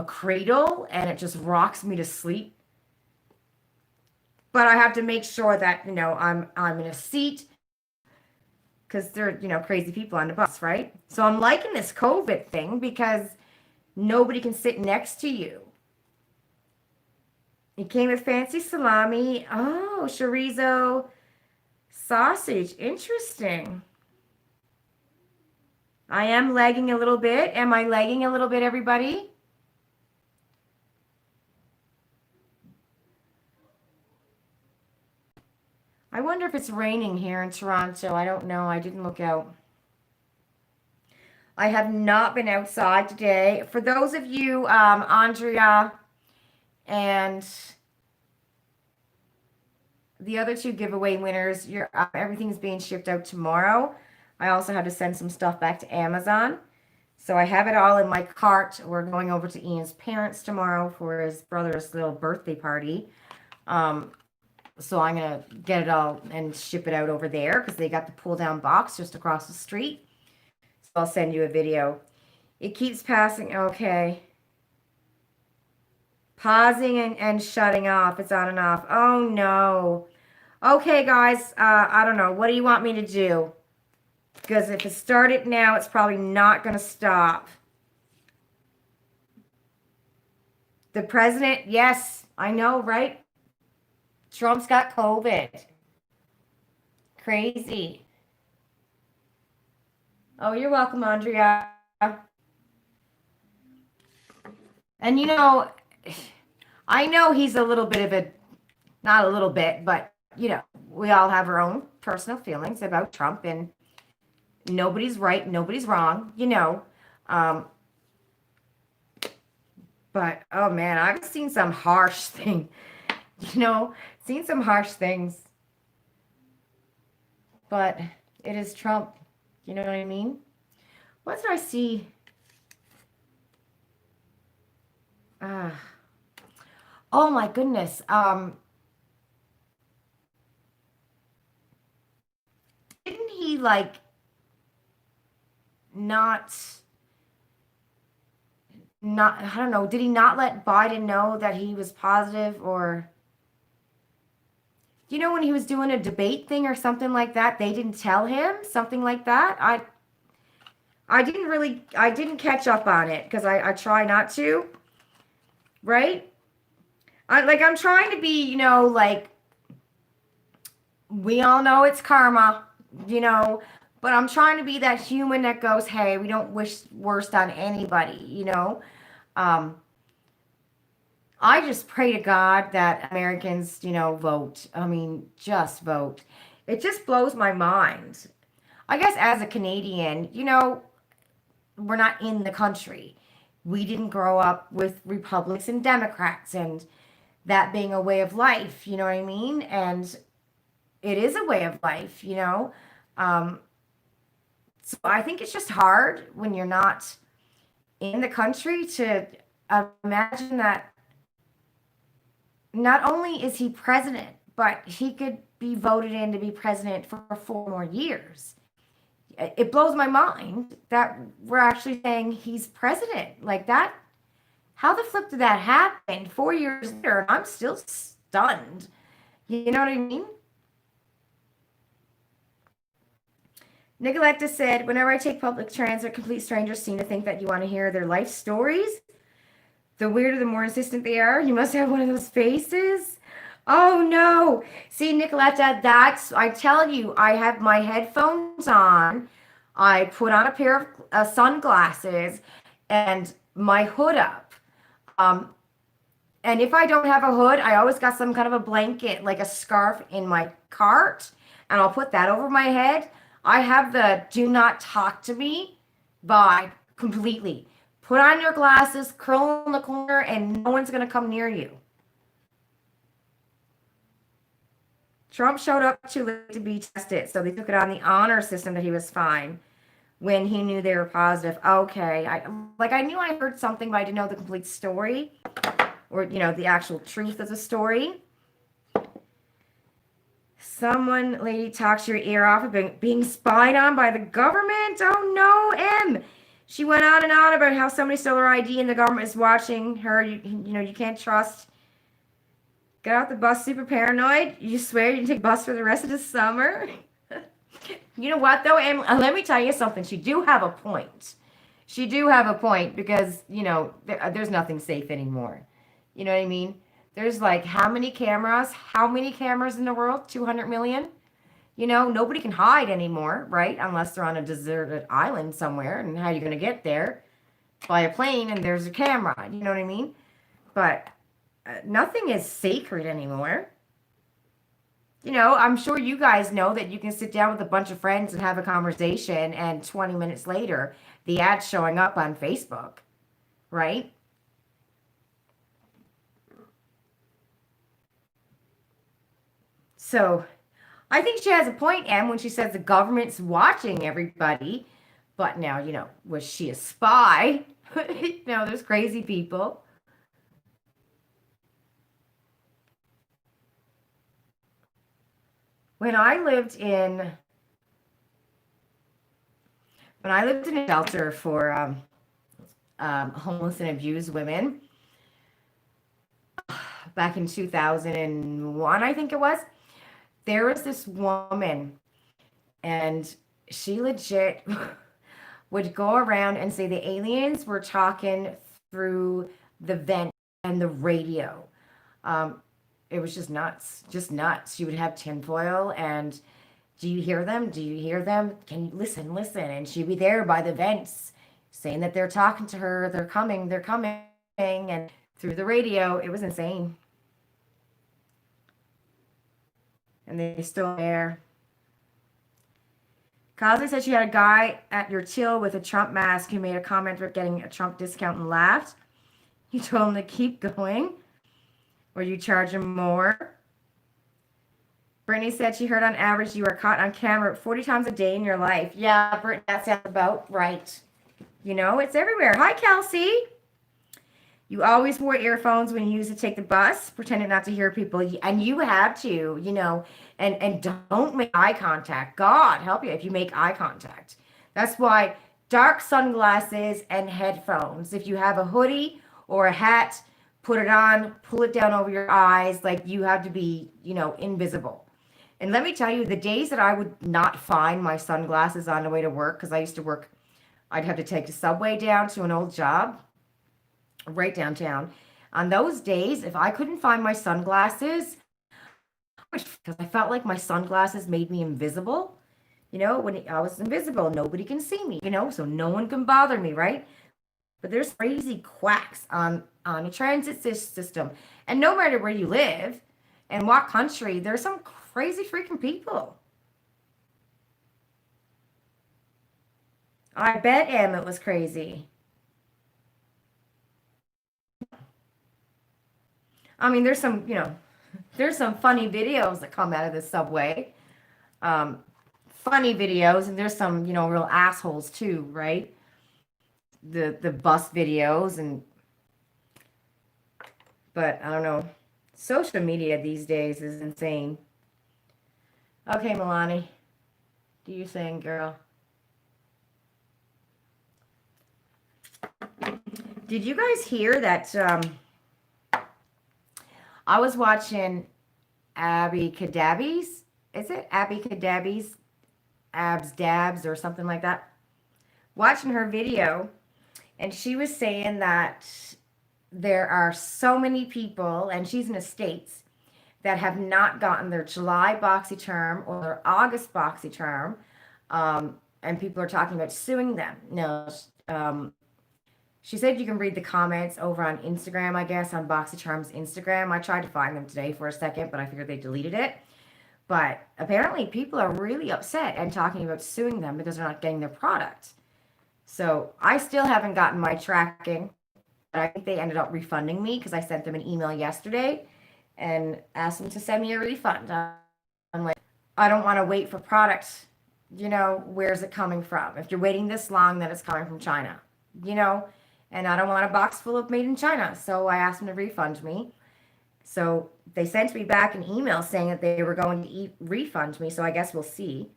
cradle and it just rocks me to sleep. But I have to make sure that, I'm in a seat because there are, crazy people on the bus, right? So I'm liking this COVID thing because nobody can sit next to you. It came with fancy salami. Oh, chorizo sausage. Interesting. I am lagging a little bit. Am I lagging a little bit, everybody? I wonder if it's raining here in Toronto. I don't know. I didn't look out. I have not been outside today. For those of you, Andrea and the other 2 giveaway winners, everything's being shipped out tomorrow. I also had to send some stuff back to Amazon. So I have it all in my cart. We're going over to Ian's parents tomorrow for his brother's little birthday party. So I'm going to get it all and ship it out over there because they got the pull down box just across the street. So I'll send you a video. It keeps passing. Okay. Pausing and shutting off. It's on and off. Oh, no. Okay, guys. I don't know. What do you want me to do? Because if it started now, it's probably not going to stop. The president, yes, I know, right? Trump's got COVID. Crazy. Oh, you're welcome, Andrea. And I know he's a little bit of a, not a little bit, but you know, we all have our own personal feelings about Trump, and nobody's right, nobody's wrong, you know. Um, but oh man, I've seen some harsh thing, you know, seen some harsh things. But it is Trump, you know what I mean? What did I see? Uh, oh my goodness. Didn't he like not not I don't know, did he not let Biden know that he was positive, or you know when he was doing a debate thing or something like that, they didn't tell him something like that? I didn't catch up on it because I try not to, right? I'm trying to be, you know, like we all know it's karma, you know, but I'm trying to be that human that goes, hey, we don't wish worst on anybody, you know. Um, I just pray to God that Americans, you know, vote. I mean, just vote. It just blows my mind. I guess as a Canadian, you know, we're not in the country. We didn't grow up with Republicans and Democrats and that being a way of life, you know what I mean? And it is a way of life, you know? Um, so I think it's just hard when you're not in the country to imagine that not only is he president, but he could be voted in to be president for 4 more years. It blows my mind that we're actually saying he's president like that. How the flip did that happen 4 years later? And I'm still stunned. You know what I mean? Nicoletta said, whenever I take public transit, complete strangers seem to think that you want to hear their life stories. The weirder, the more insistent they are. You must have one of those faces. Oh no. See, Nicoletta, I tell you, I have my headphones on. I put on a pair of sunglasses and my hood up. Um, and if I don't have a hood, I always got some kind of a blanket, like a scarf in my cart, and I'll put that over my head. I have the do not talk to me vibe completely. Put on your glasses, curl in the corner, and no one's going to come near you. Trump showed up too late to be tested, so they took it on the honor system that he was fine when he knew they were positive. Okay, I knew I heard something, but I didn't know the complete story, or you know the actual truth of the story. Someone, lady, talks your ear off of being spied on by the government. Oh no, M. She went on and on about how somebody stole her ID and the government is watching her. You know, you can't trust. Get off the bus super paranoid. You swear you can take bus for the rest of the summer? You know what, though? And let me tell you something. She do have a point. She do have a point because, you know, there's nothing safe anymore. You know what I mean? There's like how many cameras? How many cameras in the world? 200 million? You know, nobody can hide anymore, right? Unless they're on a deserted island somewhere. And how are you going to get there? Fly a plane and there's a camera. You know what I mean? But nothing is sacred anymore. You know, I'm sure you guys know that you can sit down with a bunch of friends and have a conversation, and 20 minutes later, the ad's showing up on Facebook, right? So I think she has a point, Em, when she says the government's watching everybody. But now, you know, was she a spy? No, there's crazy people. When I lived in a shelter for homeless and abused women back in 2001, I think it was, there was this woman, and she legit would go around and say the aliens were talking through the vent and the radio. Um, it was just nuts, just nuts. She would have tinfoil and, do you hear them? Do you hear them? Can you listen, listen? And she'd be there by the vents saying that they're talking to her, they're coming, they're coming. And through the radio, it was insane. And they're still there. Cosby said she had a guy at your till with a Trump mask who made a comment about getting a Trump discount and laughed. You told him to keep going, or you charge him more. Brittany said she heard on average you are caught on camera 40 times a day in your life. Yeah, Brittany, that sounds about right. You know, it's everywhere. Hi, Kelsey. You always wore earphones when you used to take the bus, pretending not to hear people. And you have to, you know, and don't make eye contact. God help you if you make eye contact. That's why dark sunglasses and headphones. If you have a hoodie or a hat, put it on, pull it down over your eyes. Like you have to be, you know, invisible. And let me tell you, the days that I would not find my sunglasses on the way to work, because I used to work, I'd have to take the subway down to an old job right downtown. On those days, if I couldn't find my sunglasses, because I felt like my sunglasses made me invisible. You know, when I was invisible, nobody can see me, you know, so no one can bother me, right? But there's crazy quacks on the transit system. And no matter where you live and what country, there's some crazy freaking people. I bet Emmett was crazy. I mean, there's some, you know, there's some funny videos that come out of the subway. Funny videos, and there's some, you know, real assholes too, right? The bus videos but I don't know. Social media these days is insane. Okay, Milani, do you sing, girl? Did you guys hear that? I was watching Abby Kadabi's. Is it Abby Kadabi's Abs Dabs or something like that? Watching her video, and she was saying that there are so many people, and she's in the States, that have not gotten their July BoxyCharm or their August BoxyCharm, and people are talking about suing them. No, she said you can read the comments over on Instagram, I guess, on BoxyCharm's Instagram. I tried to find them today for a second, but I figured they deleted it. But apparently people are really upset and talking about suing them because they're not getting their product. So I still haven't gotten my tracking. But I think they ended up refunding me because I sent them an email yesterday and asked them to send me a refund. I'm like, I don't want to wait for product. You know, where's it coming from? If you're waiting this long, then it's coming from China. You know, and I don't want a box full of made in China. So I asked them to refund me. So they sent me back an email saying that they were going to refund me. So I guess we'll see.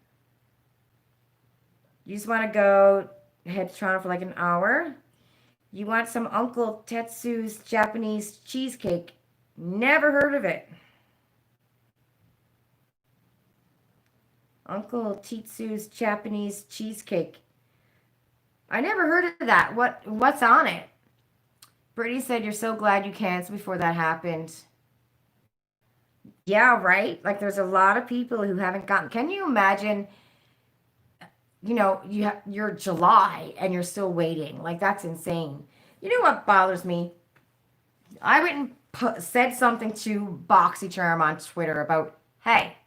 You just want to go head to Toronto for like an hour. You want some Uncle Tetsu's Japanese cheesecake. Never heard of it. Uncle Tetsu's Japanese cheesecake. I never heard of that. What's on it? Brittany said you're so glad you canceled before that happened. Yeah, right? Like there's a lot of people who haven't gotten. Can you imagine, you know, you're July and you're still waiting. Like that's insane. You know what bothers me? I went and said something to BoxyCharm on Twitter about, hey,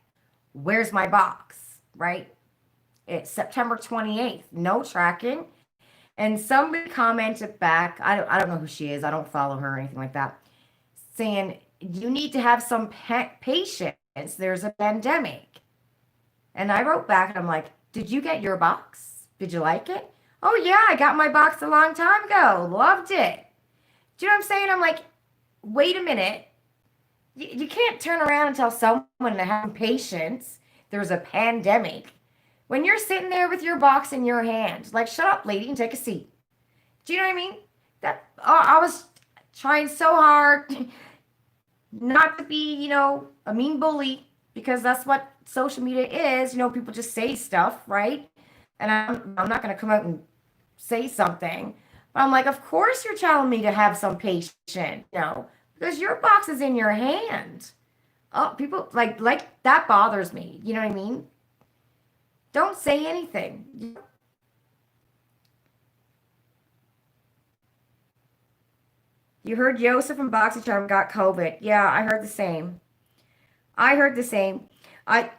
where's my box? Right? It's September 28th. No tracking. And somebody commented back, I don't know who she is. I don't follow her or anything like that. Saying, you need to have some patience. There's a pandemic. And I wrote back and I'm like, did you get your box? Did you like it? Oh yeah, I got my box a long time ago. Loved it. Do you know what I'm saying? I'm like, wait a minute. You can't turn around and tell someone to have patience. There's a pandemic. When you're sitting there with your box in your hand, like, shut up, lady, and take a seat. Do you know what I mean? That I was trying so hard not to be, you know, a mean bully, because that's what social media is. You know, people just say stuff, right? And I'm not going to come out and say something. But I'm like, of course you're telling me to have some patience, you know, because your box is in your hand. Oh, people, like that bothers me. You know what I mean? Don't say anything. You heard Joseph from BoxyCharm got COVID. Yeah, I heard the same. I heard the same. I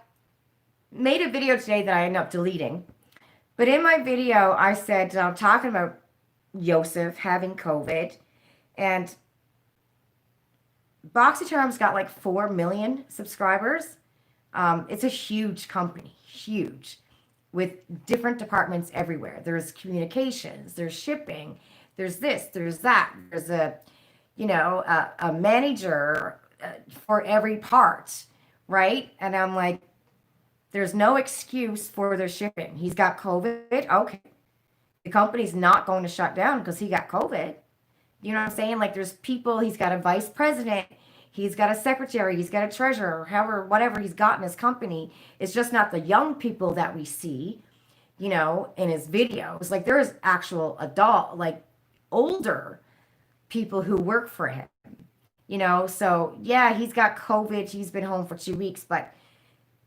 made a video today that I ended up deleting. But in my video, I said, I'm talking about Yosef having COVID. And BoxyCharm's got like 4 million subscribers. It's a huge company, huge, with different departments everywhere. There's communications, there's shipping, there's this, there's that. There's a manager for every part, right? And I'm like, there's no excuse for their shipping. He's got COVID. Okay. The company's not going to shut down because he got COVID. You know what I'm saying? Like there's people, he's got a vice president, he's got a secretary, he's got a treasurer, however, whatever he's got in his company. It's just not the young people that we see, in his videos. Like there's actual adult, like older people who work for him, So yeah, he's got COVID. He's been home for 2 weeks, but,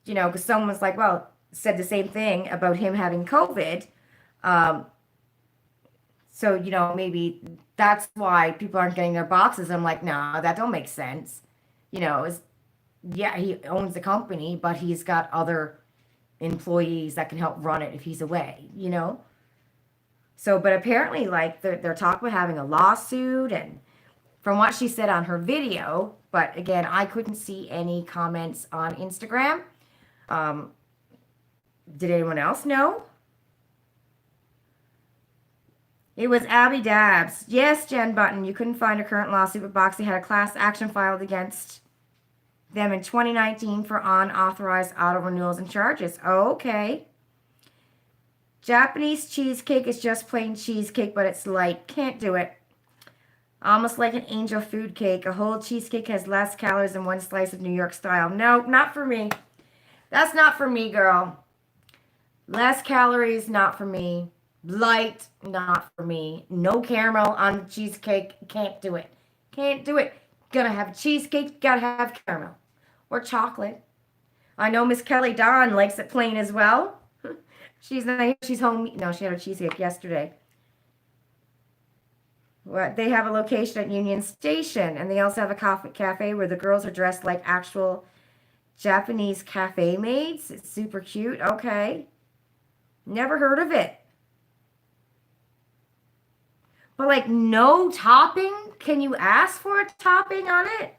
because someone's like, well, said the same thing about him having COVID. So, maybe that's why people aren't getting their boxes. I'm like, no, that don't make sense. Yeah, he owns the company, but he's got other employees that can help run it if he's away. So, but apparently, like, they're talking about having a lawsuit, and from what she said on her video, but again, I couldn't see any comments on Instagram. Did anyone else know? It was Abby Dabbs. Yes, Jen Button. You couldn't find a current lawsuit, but Boxy had a class action filed against them in 2019 for unauthorized auto renewals and charges. Okay. Japanese cheesecake is just plain cheesecake, but it's light. Can't do it. Almost like an angel food cake. A whole cheesecake has less calories than one slice of New York style. No, not for me. That's not for me, girl. Less calories, not for me. Light, not for me. No caramel on the cheesecake. Can't do it. Can't do it. Gonna have cheesecake, gotta have caramel. Or chocolate. I know Miss Kelly Dawn likes it plain as well. She's not here. She's home. No, she had her cheesecake yesterday. What? They have a location at Union Station, and they also have a cafe where the girls are dressed like actual Japanese cafe maids. It's super cute. Okay. Never heard of it. But like no topping? Can you ask for a topping on it?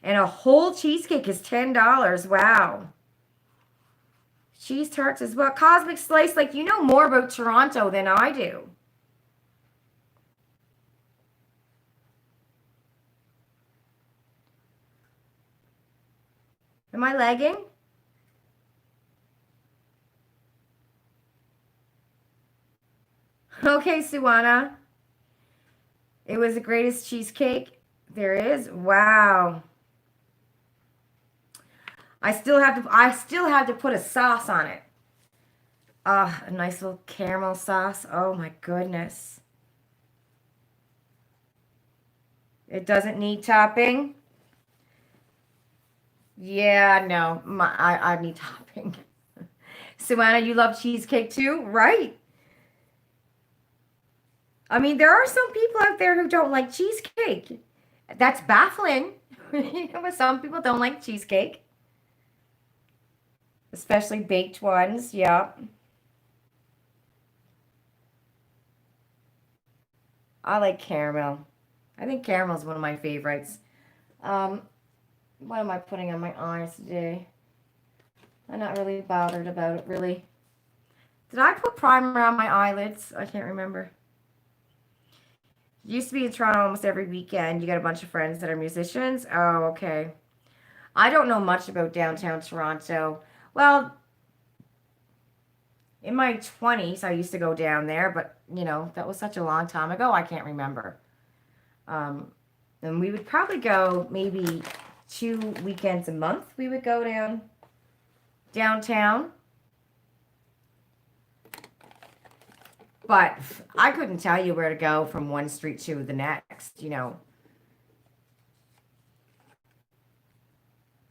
And a whole cheesecake is $10. Wow. Cheese tarts as well. Cosmic Slice, like you know more about Toronto than I do. Am I lagging? Okay, Suwana. It was the greatest cheesecake there is. Wow. I still have to put a sauce on it. A nice little caramel sauce. Oh my goodness. It doesn't need topping. Yeah, no. I need topping. Suwana, you love cheesecake too? Right. I mean, there are some people out there who don't like cheesecake. That's baffling. But some people don't like cheesecake. Especially baked ones, yeah. I like caramel. I think caramel is one of my favorites. What am I putting on my eyes today? I'm not really bothered about it, really. Did I put primer on my eyelids? I can't remember. Used to be in Toronto almost every weekend. You got a bunch of friends that are musicians? Oh, okay. I don't know much about downtown Toronto. Well, in my 20s, I used to go down there, but, that was such a long time ago, I can't remember. And we would probably go maybe 2 weekends a month. We would go downtown. But I couldn't tell you where to go from one street to the next,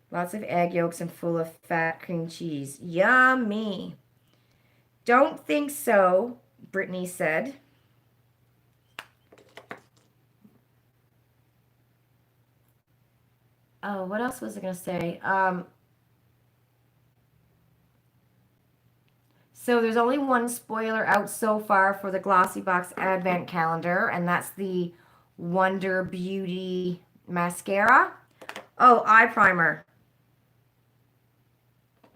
Lots of egg yolks and full of fat cream cheese. Yummy. Don't think so, Brittany said. Oh, what else was I going to say? So there's only one spoiler out so far for the Glossybox Advent Calendar, and that's the Wonder Beauty Mascara. Oh, eye primer.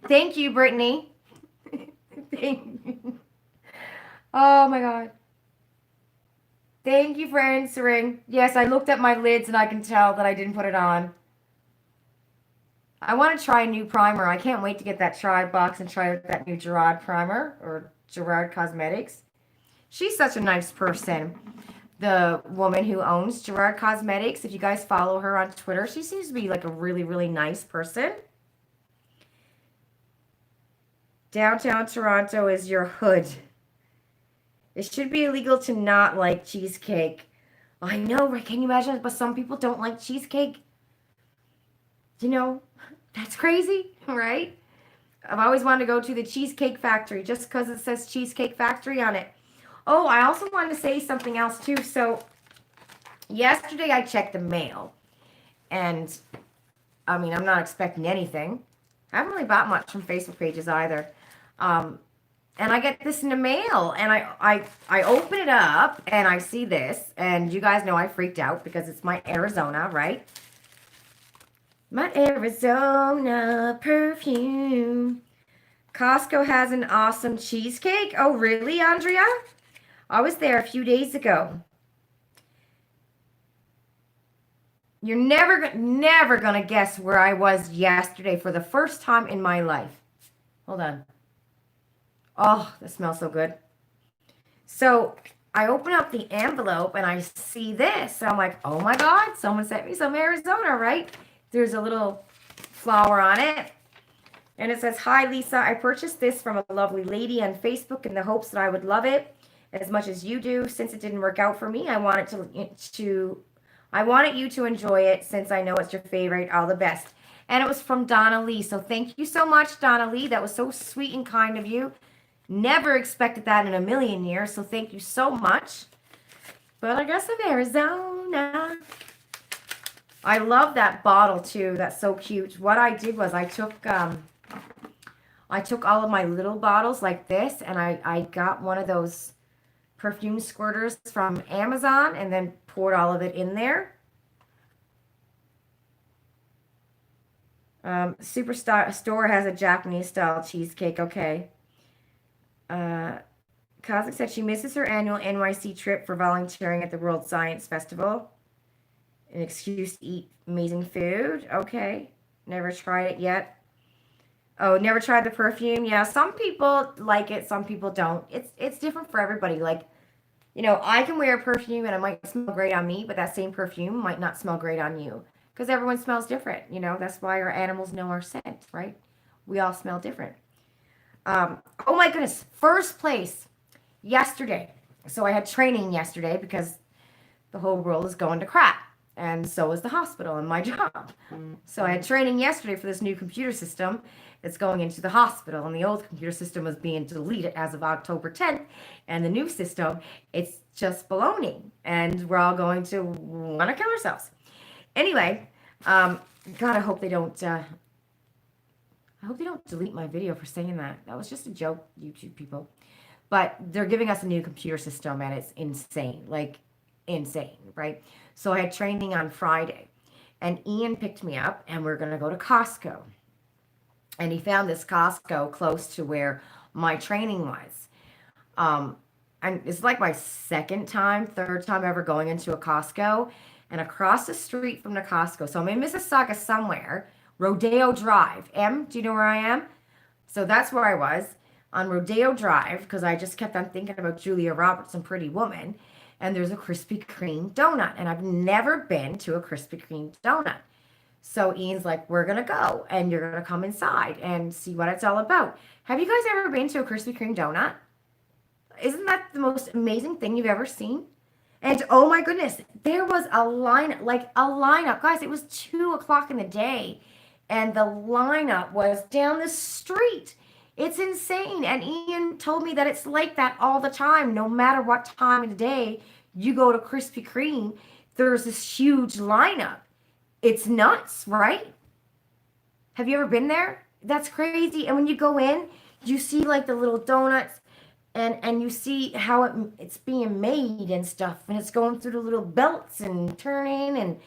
Thank you, Brittany. Thank you. Oh my God. Thank you for answering. Yes, I looked at my lids and I can tell that I didn't put it on. I want to try a new primer. I can't wait to get that try box and try out that new Gerard primer or Gerard Cosmetics. She's such a nice person. The woman who owns Gerard Cosmetics, if you guys follow her on Twitter, she seems to be like a really, really nice person. Downtown Toronto is your hood. It should be illegal to not like cheesecake. I know, right? Can you imagine? But some people don't like cheesecake. You know, that's crazy, right? I've always wanted to go to the Cheesecake Factory just because it says Cheesecake Factory on it. Oh, I also wanted to say something else too. So yesterday I checked the mail. And, I mean, I'm not expecting anything. I haven't really bought much from Facebook pages either. And I get this in the mail, and I open it up, and I see this, and you guys know I freaked out because it's my Arizona, right? My Arizona perfume. Costco has an awesome cheesecake. Oh, really, Andrea? I was there a few days ago. You're never gonna guess where I was yesterday for the first time in my life. Hold on. Oh, that smells so good. So I open up the envelope and I see this. And I'm like, oh my God, someone sent me some Arizona, right? There's a little flower on it. And it says, hi, Lisa. I purchased this from a lovely lady on Facebook in the hopes that I would love it as much as you do. Since it didn't work out for me, I wanted you to enjoy it since I know it's your favorite. All the best. And it was from Donna Lee. So thank you so much, Donna Lee. That was so sweet and kind of you. Never expected that in a million years, so thank you so much. But I guess of Arizona. I love that bottle too. That's so cute. What I did was I took all of my little bottles like this, and I got one of those perfume squirters from Amazon and then poured all of it in there. Superstore has a Japanese style cheesecake. Okay. Kazakh said she misses her annual NYC trip for volunteering at the World Science Festival. An excuse to eat amazing food. Okay. Never tried it yet. Oh, never tried the perfume. Yeah, some people like it, some people don't. It's different for everybody. Like, you know, I can wear a perfume and it might smell great on me, but that same perfume might not smell great on you. Because everyone smells different. You know, that's why our animals know our scent, right? We all smell different. Oh my goodness, first place yesterday. So I had training yesterday because the whole world is going to crap. And so is the hospital and my job. So I had training yesterday for this new computer system that's going into the hospital. And the old computer system was being deleted as of October 10th. And the new system, it's just baloney. And we're all going to want to kill ourselves. Anyway, God, I hope they don't delete my video for saying that. That was just a joke, YouTube people. But they're giving us a new computer system, and it's insane. Like, insane, right? So I had training on Friday. And Ian picked me up, and we're going to go to Costco. And he found this Costco close to where my training was. And it's like my third time ever going into a Costco. And across the street from the Costco, so I'm in Mississauga somewhere, Rodeo Drive. Do you know where I am? So that's where I was on Rodeo Drive because I just kept on thinking about Julia Roberts and Pretty Woman. And there's a Krispy Kreme donut. And I've never been to a Krispy Kreme donut. So Ian's like, we're going to go and you're going to come inside and see what it's all about. Have you guys ever been to a Krispy Kreme donut? Isn't that the most amazing thing you've ever seen? And oh my goodness, there was a lineup. Guys, it was 2 o'clock in the day. And the lineup was down the street. It's insane. And Ian told me that it's like that all the time. No matter what time of the day you go to Krispy Kreme, there's this huge lineup. It's nuts, right? Have you ever been there? That's crazy. And when you go in, you see like the little donuts, and you see how it's being made and stuff, and it's going through the little belts and turning and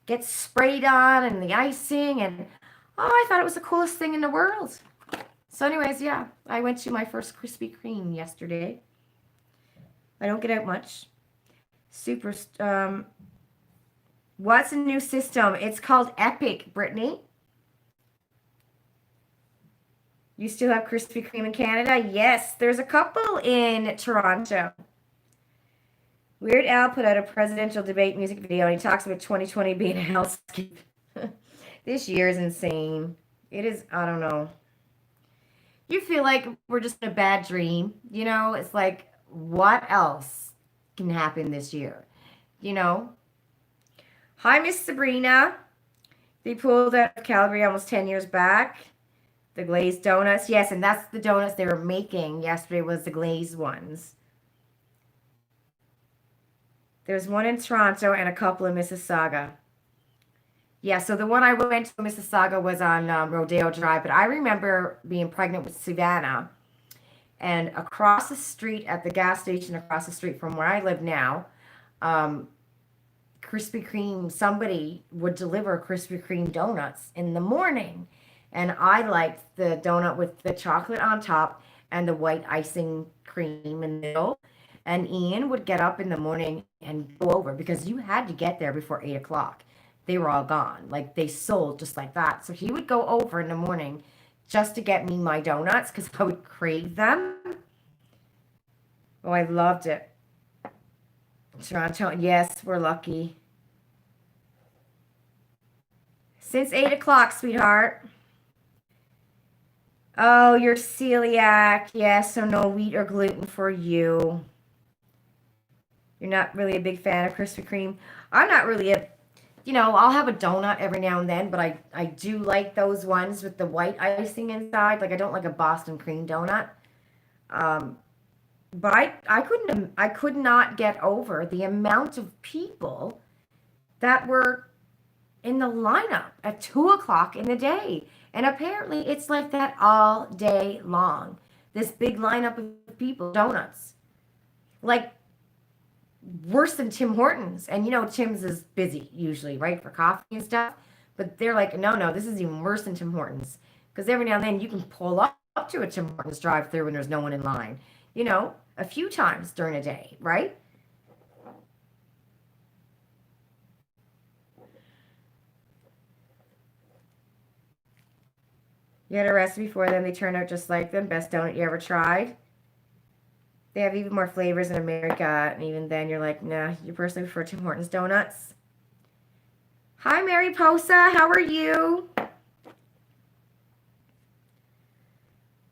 gets sprayed on and the icing, and oh, I thought it was the coolest thing in the world. So anyways, yeah, I went to my first Krispy Kreme yesterday. I don't get out much. Super. What's a new system? It's called Epic, Brittany. You still have Krispy Kreme in Canada? Yes, there's a couple in Toronto. Weird Al put out a presidential debate music video, and he talks about 2020 being a hellscape. This year is insane. It is, I don't know. You feel like we're just in a bad dream. You know, it's like, what else can happen this year? You know? Hi, Miss Sabrina. They pulled out of Calgary almost 10 years back. The glazed donuts. Yes, and that's the donuts they were making yesterday was the glazed ones. There's one in Toronto and a couple in Mississauga. Yeah, so the one I went to Mississauga was on Rodeo Drive, but I remember being pregnant with Savannah, and across the street at the gas station across the street from where I live now, um, Krispy Kreme, somebody would deliver Krispy Kreme donuts in the morning. And I liked the donut with the chocolate on top and the white icing cream in the middle. And Ian would get up in the morning and go over because you had to get there before 8 o'clock. They were all gone. Like they sold just like that. So he would go over in the morning just to get me my donuts because I would crave them. Oh, I loved it. Toronto, yes, we're lucky. Since 8 o'clock, sweetheart. Oh, you're celiac. Yes, so no wheat or gluten for you. You're not really a big fan of Krispy Kreme. I'm not really I'll have a donut every now and then, but I do like those ones with the white icing inside. Like I don't like a Boston cream donut. But I could not get over the amount of people that were in the lineup at 2 o'clock in the day. And apparently it's like that all day long. This big lineup of people, donuts. Like worse than Tim Hortons. And Tim's is busy usually, right, for coffee and stuff. But they're like, no, this is even worse than Tim Hortons. Because every now and then you can pull up to a Tim Hortons drive-thru when there's no one in line. A few times during a day, right? You had a recipe for them. They turned out just like them. Best donut you ever tried. They have even more flavors in America. And even then, you're like, nah, you personally prefer Tim Hortons donuts. Hi, Mary Posa. How are you?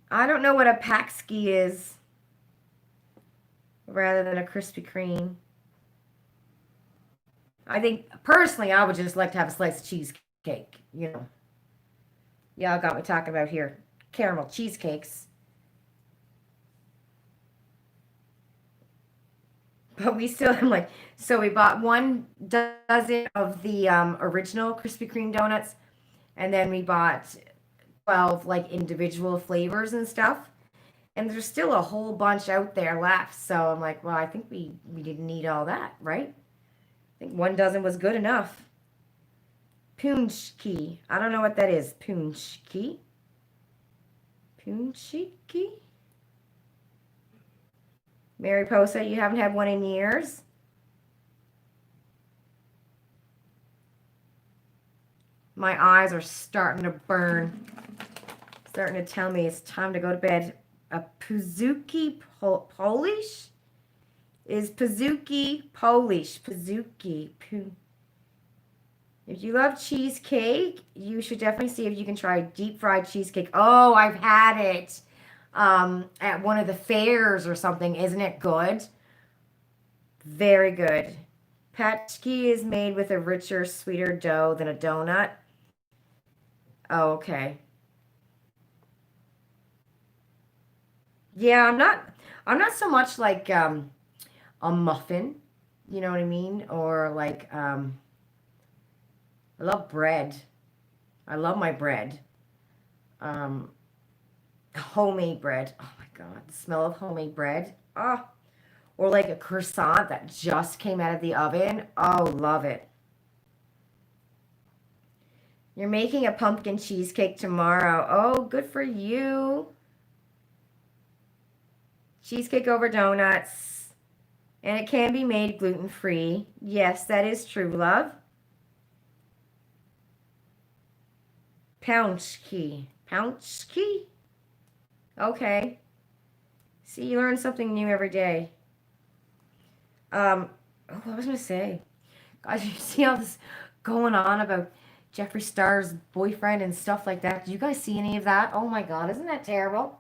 I don't know what a Paxki is rather than a Krispy Kreme. I think, personally, I would just like to have a slice of cheesecake, Y'all got me talking about here. Caramel cheesecakes. But we still, I'm like, so we bought 1 dozen of the original Krispy Kreme donuts, and then we bought 12 like individual flavors and stuff. And there's still a whole bunch out there left. So I'm like, well, I think we didn't need all that, right? I think 1 dozen was good enough. Punchki. I don't know what that is. Punchki. Punchki. Mary Posa, you haven't had one in years? My eyes are starting to burn. Starting to tell me it's time to go to bed. A Pazuki Polish? Is Pazuki Polish? Pazuki. If you love cheesecake, you should definitely see if you can try deep fried cheesecake. Oh, I've had it at one of the fairs or something. Isn't it good? Very good. Paczki is made with a richer, sweeter dough than a donut. Oh, okay. Yeah, I'm not so much like a muffin, you know what I mean? Or like I love bread. I love my bread. Um, Homemade bread. Oh my God, the smell of homemade bread. Oh, or like a croissant that just came out of the oven. Oh, love it. You're making a pumpkin cheesecake tomorrow. Oh, good for you. Cheesecake over donuts. And it can be made gluten-free. Yes, that is true, love. Pounchki. Pounchki? Okay. See, you learn something new every day. Oh, what was I going to say? Guys, you see all this going on about Jeffree Star's boyfriend and stuff like that? Did you guys see any of that? Oh my God, isn't that terrible?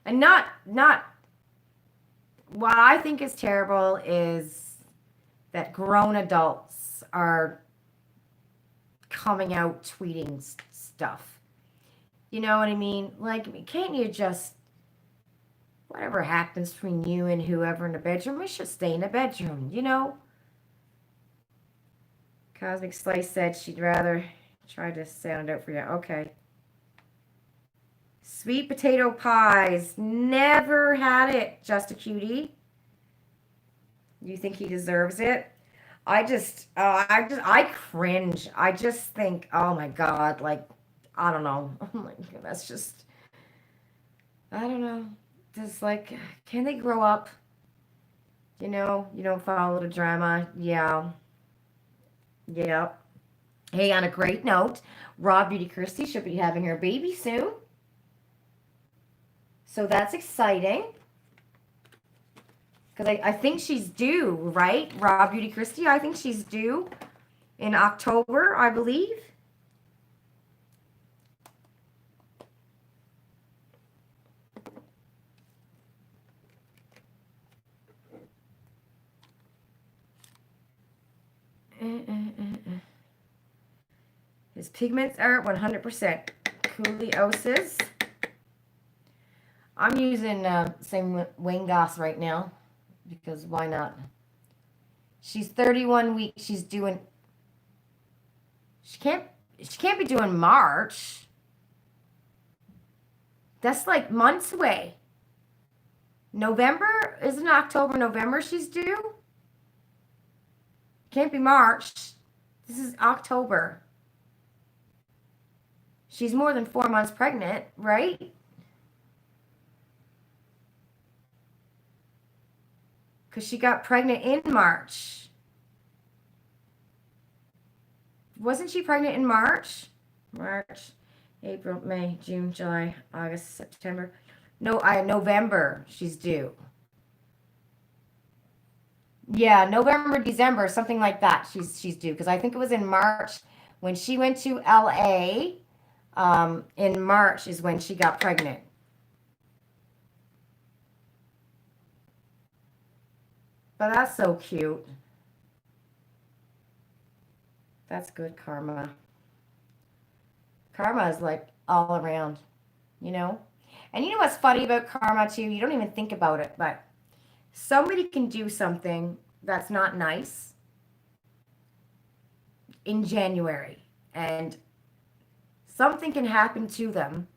And not what I think is terrible is that grown adults are coming out tweeting stuff. You know what I mean? Like, can't you just, whatever happens between you and whoever in the bedroom, it should stay in the bedroom, you know? Cosmic Slice said she'd rather try to sound out for you. Okay. Sweet potato pies. Never had it, Just a Cutie. You think he deserves it? I cringe. I just think, oh my God, like, I don't know. I'm like, that's just, I don't know. Just like, can they grow up? You know, you don't follow the drama. Yeah. Yep. Hey, on a great note, Raw Beauty Christie should be having her baby soon. So that's exciting. Because I think she's due, right? Raw Beauty Christie, I think she's due in October, I believe. His pigments are 100% Cooliosis. I'm using same Wayne Goss right now because why not? She's 31 weeks. She's doing. She can't be doing March. That's like months away. November? Isn't it October, November she's due? Can't be March. This is October. She's more than 4 months pregnant, right? Because she got pregnant in March. Wasn't she pregnant in March? March, April, May, June, July, August, September. No, November she's due. Yeah, November, December, something like that. She's due because I think it was in March when she went to LA. In March is when she got pregnant. But that's so cute. That's good karma. Karma is like all around, you know? And you know what's funny about karma too? You don't even think about it, but somebody can do something that's not nice in January, and something can happen to them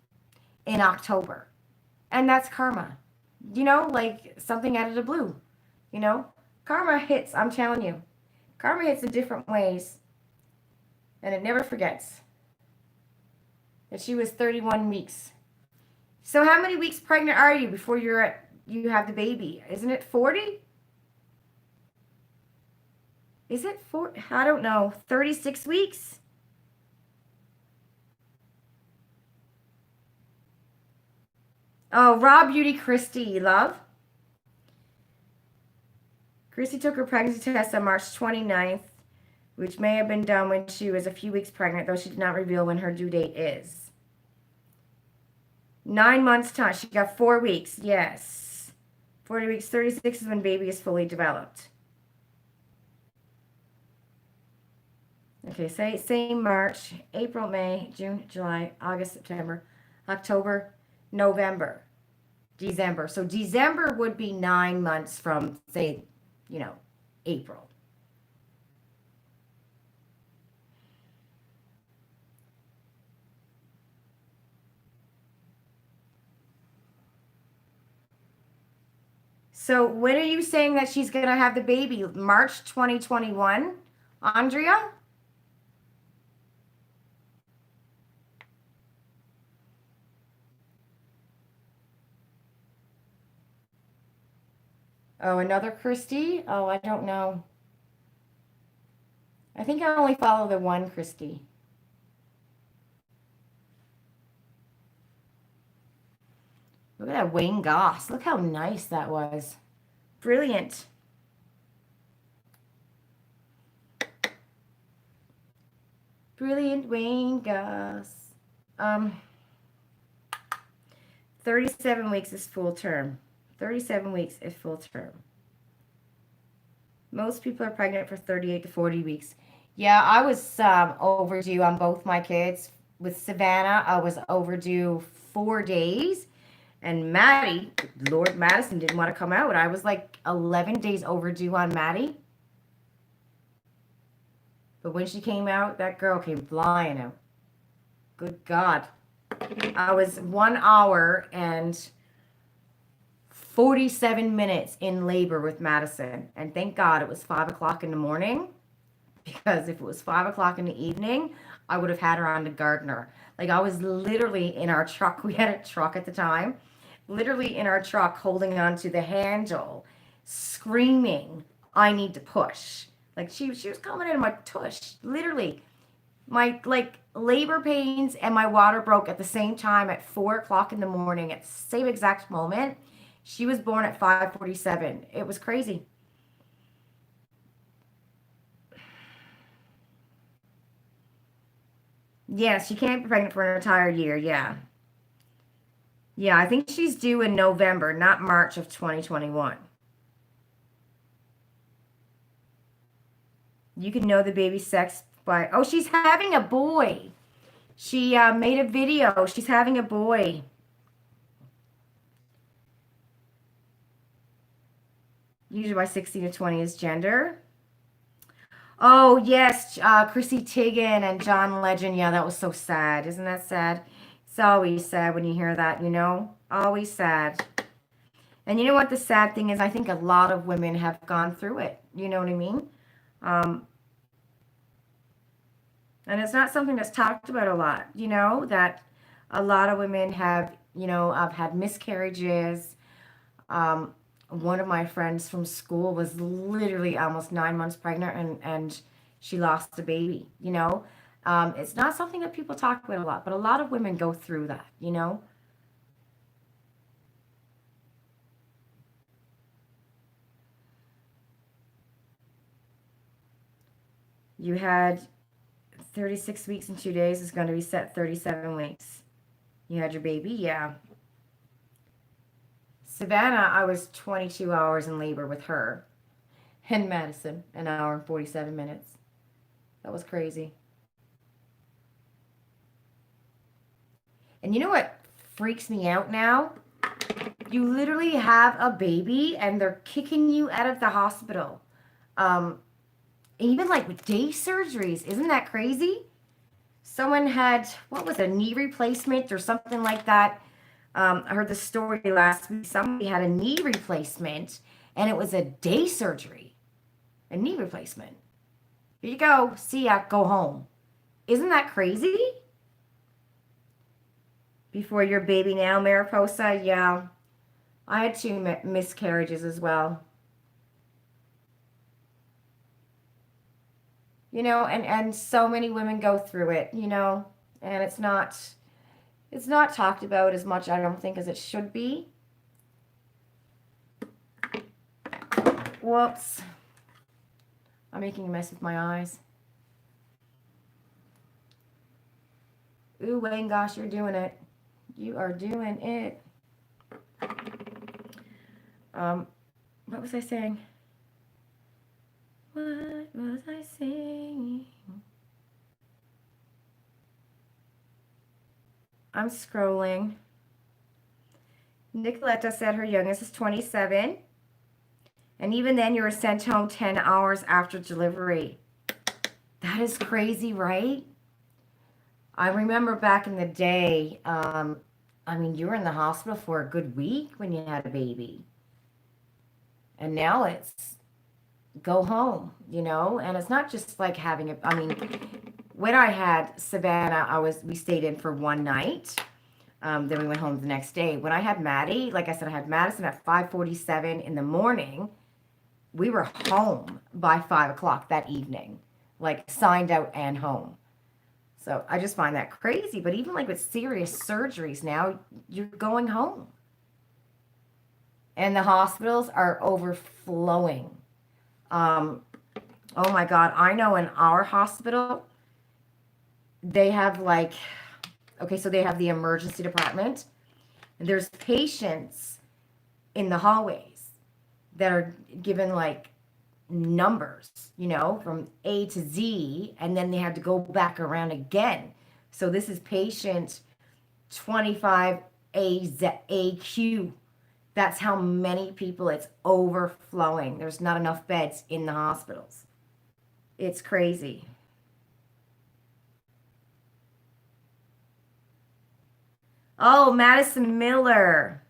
in October, and that's karma. You know, like something out of the blue. You know, karma hits. I'm telling you, karma hits in different ways, and it never forgets that she was 31 weeks. So how many weeks pregnant are you before you have the baby? Isn't it 40? Is it 4? I don't know. 36 weeks? Oh, Raw Beauty Christie, love. Christie took her pregnancy test on March 29th, which may have been done when she was a few weeks pregnant, though she did not reveal when her due date is. 9 months time. She got 4 weeks. Yes. 40 weeks. 36 is when baby is fully developed. Okay, say March, April, May, June, July, August, September, October, November, December. So December would be 9 months from, say, you know, April. So when are you saying that she's going to have the baby? March 2021, Andrea? Oh, another Christy? Oh, I don't know. I think I only follow the one Christy. Look at that Wayne Goss. Look how nice that was. Brilliant. Brilliant Wayne Goss. 37 weeks is full term. 37 weeks is full term. Most people are pregnant for 38 to 40 weeks. Yeah, I was overdue on both my kids. With Savannah, I was overdue 4 days. And Maddie, Lord Madison, didn't want to come out. I was like 11 days overdue on Maddie. But when she came out, that girl came flying out. Good God. I was 1 hour and 47 minutes in labor with Madison. And thank God it was 5 o'clock in the morning. Because if it was 5 o'clock in the evening, I would have had her on the Gardner. Like, I was literally in our truck. We had a truck at the time. Literally in our truck, holding on to the handle, screaming, I need to push. Like, she was coming in my tush. Literally. My, like, labor pains and my water broke at the same time at 4 o'clock in the morning at the same exact moment. She was born at 5:47. It was crazy. Yeah, she can't be pregnant for an entire year. Yeah. Yeah, I think she's due in November, not March of 2021. You can know the baby's sex by, oh, she's having a boy. She made a video. She's having a boy. Usually by 16 to 20 is gender. Oh, yes, Chrissy Teigen and John Legend. Yeah, that was so sad. Isn't that sad? It's always sad when you hear that, you know? Always sad. And you know what the sad thing is? I think a lot of women have gone through it. You know what I mean? Um, and it's not something that's talked about a lot, you know, that a lot of women have, you know, have had miscarriages. One of my friends from school was literally almost 9 months pregnant and she lost a baby, you know. It's not something that people talk about a lot, but a lot of women go through that, you know. You had 36 weeks and 2 days is going to be set 37 weeks. You had your baby, yeah. Savannah, I was 22 hours in labor with her. And Madison, an hour and 47 minutes. That was crazy. And you know what freaks me out now? You literally have a baby and they're kicking you out of the hospital. Um, Even like with day surgeries. Isn't that crazy? Someone had, what was it, a knee replacement or something like that. I heard the story last week. Somebody had a knee replacement and it was a day surgery. A knee replacement. Here you go. See ya. Go home. Isn't that crazy? Before your baby now, Mariposa? Yeah. I had two miscarriages as well. You know, and so many women go through it, you know, and it's not talked about as much, I don't think, as it should be. Whoops. I'm making a mess with my eyes. Ooh, Wayne, gosh, you're doing it. You are doing it. What was I saying? What was I saying? I'm scrolling. Nicoletta said her youngest is 27. And even then, you were sent home 10 hours after delivery. That is crazy, right? I remember back in the day, I mean, you were in the hospital for a good week when you had a baby. And now it's go home, and it's not just like having a, I mean, when I had Savannah, we stayed in for one night. Then we went home the next day. When I had Maddie, like I said, I had Madison at 5:47 in the morning. We were home by 5 o'clock that evening, like signed out and home. So I just find that crazy. But even like with serious surgeries now, you're going home. And the hospitals are overflowing. Um, oh my God, I know in our hospital, they have like, okay, so they have the emergency department, and there's patients in the hallways that are given like numbers, from A to Z, and then they have to go back around again. So this is patient 25AQ. That's how many people. It's overflowing. There's not enough beds in the hospitals. It's crazy. Oh, Madison Miller.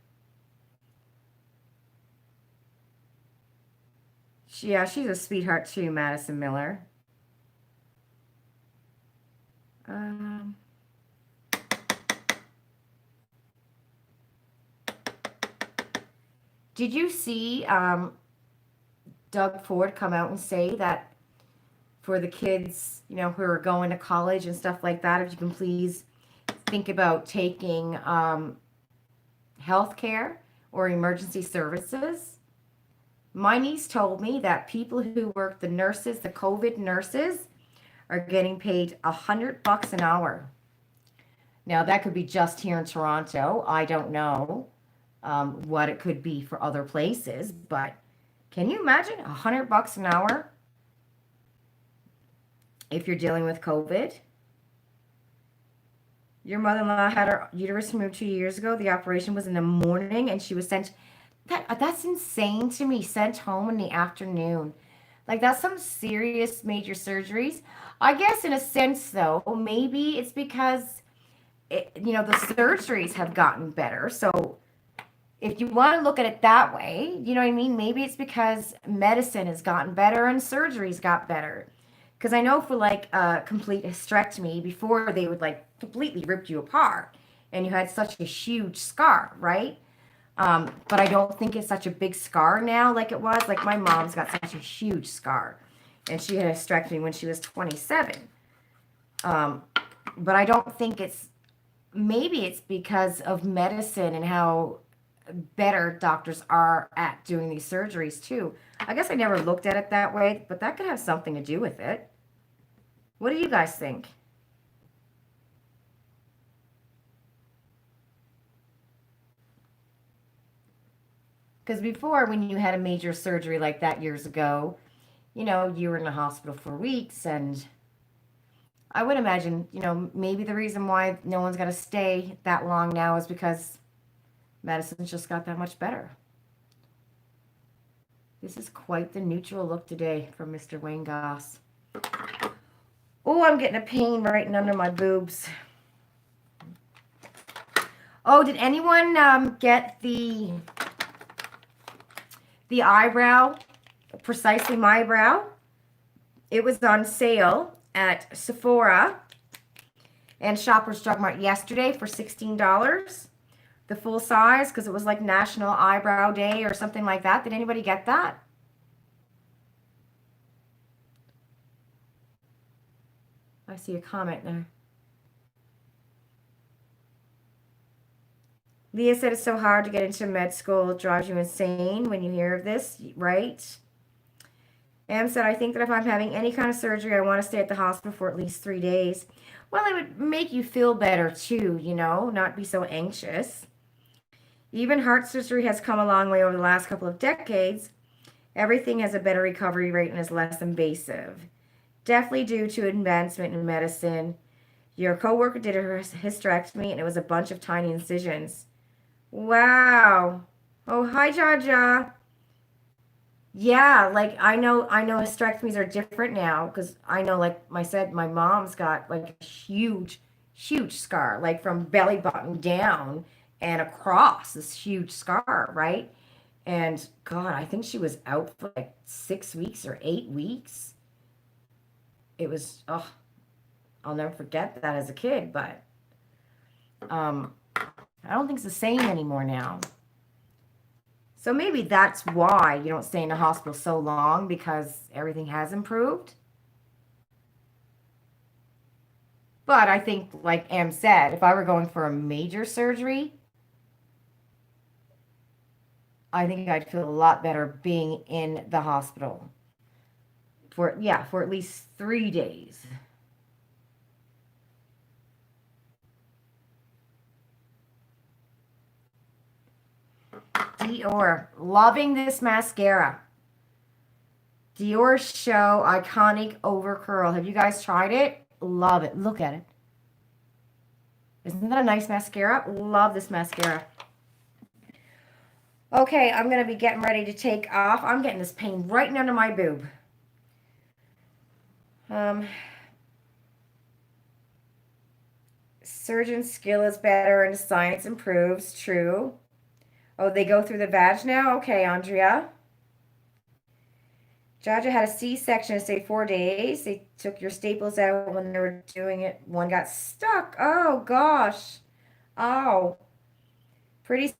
Yeah, she's a sweetheart too, Madison Miller. Um, did you see Doug Ford come out and say that for the kids, who are going to college and stuff like that, if you can please think about taking health care or emergency services? My niece told me that people who work, the nurses, the COVID nurses, are getting paid $100 an hour. Now, that could be just here in Toronto. I don't know what it could be for other places, but can you imagine $100 an hour if you're dealing with COVID? Your mother-in-law had her uterus removed 2 years ago. The operation was in the morning, and she was sent. That's insane to me. Sent home in the afternoon. Like, that's some serious major surgeries. I guess in a sense, though, maybe it's because the surgeries have gotten better. So if you want to look at it that way, you know what I mean? Maybe it's because medicine has gotten better and surgeries got better. Because I know for like a complete hysterectomy, before they would like completely rip you apart and you had such a huge scar, right? But I don't think it's such a big scar now like it was. Like my mom's got such a huge scar, and she had a hysterectomy when she was 27. But I don't think maybe it's because of medicine and how better doctors are at doing these surgeries too. I guess I never looked at it that way, but that could have something to do with it. What do you guys think? Because before, when you had a major surgery like that years ago, you were in the hospital for weeks, and I would imagine, maybe the reason why no one's got to stay that long now is because medicine's just got that much better. This is quite the neutral look today from Mr. Wayne Goss. Oh, I'm getting a pain right under my boobs. Oh, did anyone get the eyebrow, Precisely My Brow? It was on sale at Sephora and Shoppers Drug Mart yesterday for $16. The full size, because it was like National Eyebrow Day or something like that. Did anybody get that? I see a comment there. Leah said it's so hard to get into med school. It drives you insane when you hear of this, right? Em said, I think that if I'm having any kind of surgery, I want to stay at the hospital for at least 3 days. Well, it would make you feel better too, not be so anxious. Even heart surgery has come a long way over the last couple of decades. Everything has a better recovery rate and is less invasive. Definitely due to advancement in medicine. Your coworker did a hysterectomy and it was a bunch of tiny incisions. Wow. Oh, hi, Jaja. Yeah, like I know hysterectomies are different now because I know, like I said, my mom's got like a huge, huge scar, like from belly button down and across this huge scar, right? And God, I think she was out for like 6 weeks or 8 weeks. It was, oh, I'll never forget that as a kid, but I don't think it's the same anymore now. So maybe that's why you don't stay in the hospital so long, because everything has improved. But I think, like Em said, if I were going for a major surgery, I think I'd feel a lot better being in the hospital for, yeah, for at least 3 days. Dior, loving this mascara. Dior Show Iconic Over Curl. Have you guys tried it? Love it. Look at it. Isn't that a nice mascara? Love this mascara. Okay, I'm going to be getting ready to take off. I'm getting this pain right under my boob. Surgeon skill is better and science improves. True. Oh, they go through the vag now? Okay, Andrea. Jaja had a C-section, stayed 4 days. They took your staples out when they were doing it. One got stuck. Oh, gosh. Oh. Pretty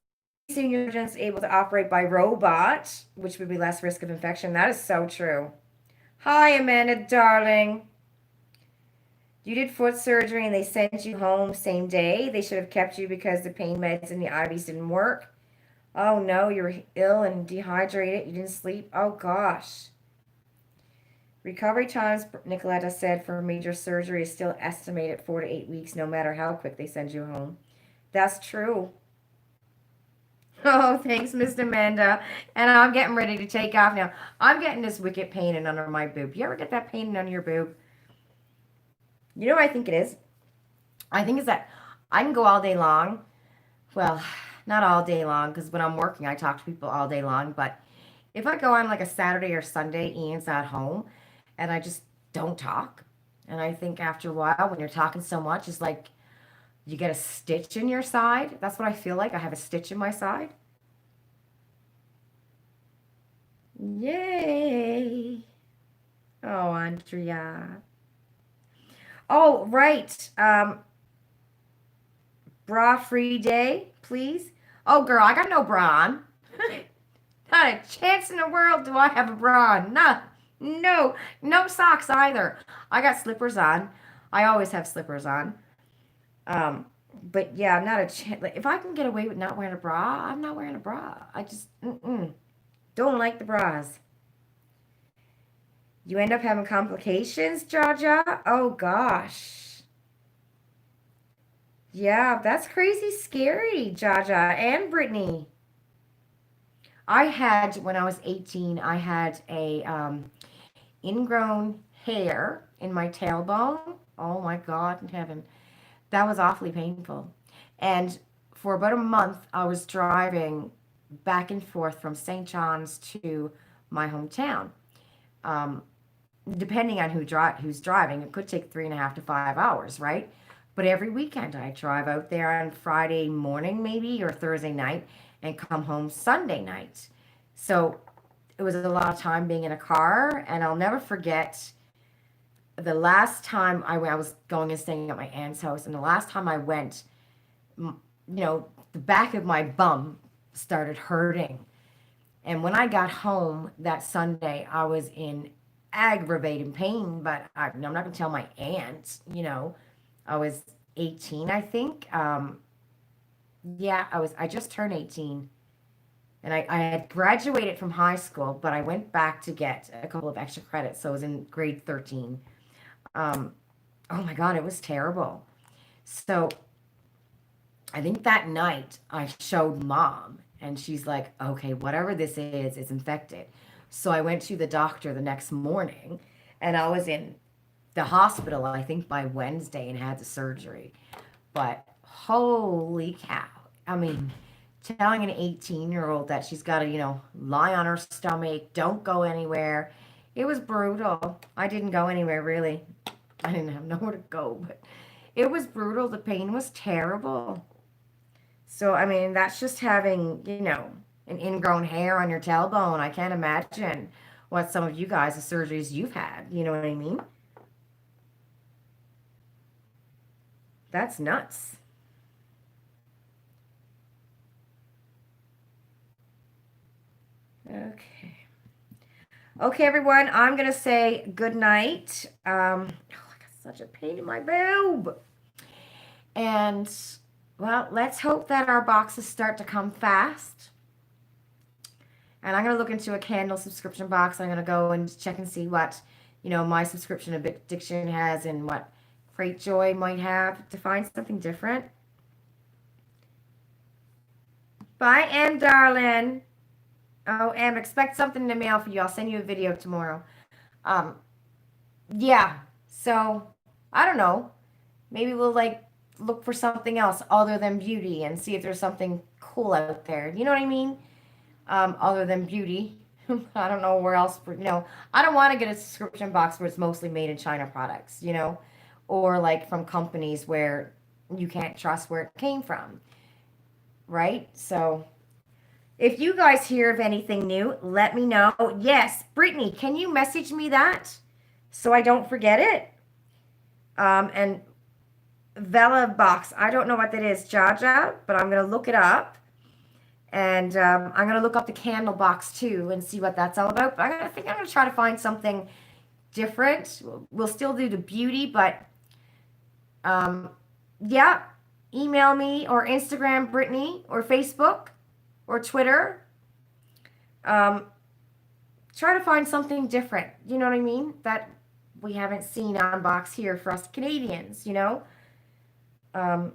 soon you're just able to operate by robot, which would be less risk of infection. That is so true. Hi, Amanda, darling. You did foot surgery and they sent you home same day. They should have kept you because the pain meds and the IVs didn't work. Oh, no, you were ill and dehydrated. You didn't sleep. Oh, gosh. Recovery times, Nicoletta said, for major surgery is still estimated 4 to 8 weeks, no matter how quick they send you home. That's true. Oh, thanks, Miss Amanda. And I'm getting ready to take off now. I'm getting this wicked pain in under my boob. You ever get that pain in under your boob? You know what I think it is? I think it's that I can go all day long. Well, not all day long, because when I'm working, I talk to people all day long. But if I go on like a Saturday or Sunday, Ian's at home, and I just don't talk. And I think after a while, when you're talking so much, it's like you get a stitch in your side. That's what I feel like. I have a stitch in my side. Yay. Oh, Andrea. Oh, right. Bra free day, please. Oh, girl, I got no bra on. Not a chance in the world do I have a bra on. No, no, no socks either. I got slippers on. I always have slippers on. Um, but yeah, not a chance. Like, if I can get away with not wearing a bra, I'm not wearing a bra. I just don't like the bras. You end up having complications, Jaja? Oh gosh. Yeah, that's crazy scary, Jaja and Brittany. I had, when I was 18, I had a ingrown hair in my tailbone. Oh my God in heaven. That was awfully painful. And for about a month, I was driving back and forth from St. John's to my hometown. Um, Depending on who's driving, it could take 3.5 to 5 hours, right? But every weekend I drive out there on Friday morning maybe or Thursday night and come home Sunday night. So it was a lot of time being in a car, and I'll never forget the last time I was going and staying at my aunt's house, and the last time I went, the back of my bum started hurting. And when I got home that Sunday, I was in aggravating pain, but I'm not going to tell my aunt. I was 18, I think. Yeah, I just turned 18. And I had graduated from high school, but I went back to get a couple of extra credits. So I was in grade 13. Um, oh my God, it was terrible. So I think that night I showed mom, and she's like, okay, whatever this is, it's infected. So I went to the doctor the next morning, and I was in the hospital, I think, by Wednesday and had the surgery. But holy cow. I mean, telling an 18-year-old that she's got to, lie on her stomach, don't go anywhere. It was brutal. I didn't go anywhere, really. I didn't have nowhere to go, but it was brutal. The pain was terrible. So, I mean, that's just having, and ingrown hair on your tailbone. I can't imagine what some of you guys, the surgeries you've had. You know what I mean? That's nuts. Okay. Okay, everyone, I'm going to say good night. I got such a pain in my boob. And, well, let's hope that our boxes start to come fast. And I'm going to look into a candle subscription box. I'm going to go and check and see what, my subscription addiction has and what Freight Joy might have to find something different. Bye, Em, darling. Oh, Em, expect something in the mail for you. I'll send you a video tomorrow. Yeah. So, I don't know. Maybe we'll, look for something else other than beauty and see if there's something cool out there. You know what I mean? Other than beauty. I don't know where else, I don't want to get a subscription box where it's mostly made in China products, or like from companies where you can't trust where it came from, right? So if you guys hear of anything new, let me know. Yes, Brittany, can you message me that so I don't forget it? And Vela box, I don't know what that is, Jaja, but I'm going to look it up. And I'm going to look up the candle box too and see what that's all about. But I think I'm going to try to find something different. We'll still do the beauty, but yeah, email me or Instagram Brittany or Facebook or Twitter. Try to find something different. You know what I mean? That we haven't seen on box here for us Canadians, Don't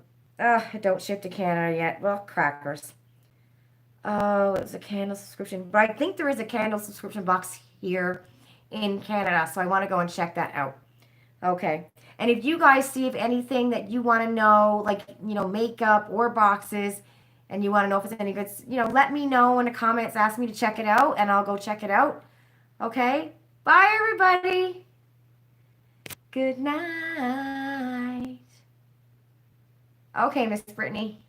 ship to Canada yet. Well, crackers. Oh, it's a candle subscription. But I think there is a candle subscription box here in Canada, so I want to go and check that out. Okay. And if you guys see if anything that you want to know, like, makeup or boxes, and you want to know if it's any good, let me know in the comments. Ask me to check it out, and I'll go check it out. Okay? Bye, everybody. Good night. Okay, Miss Brittany.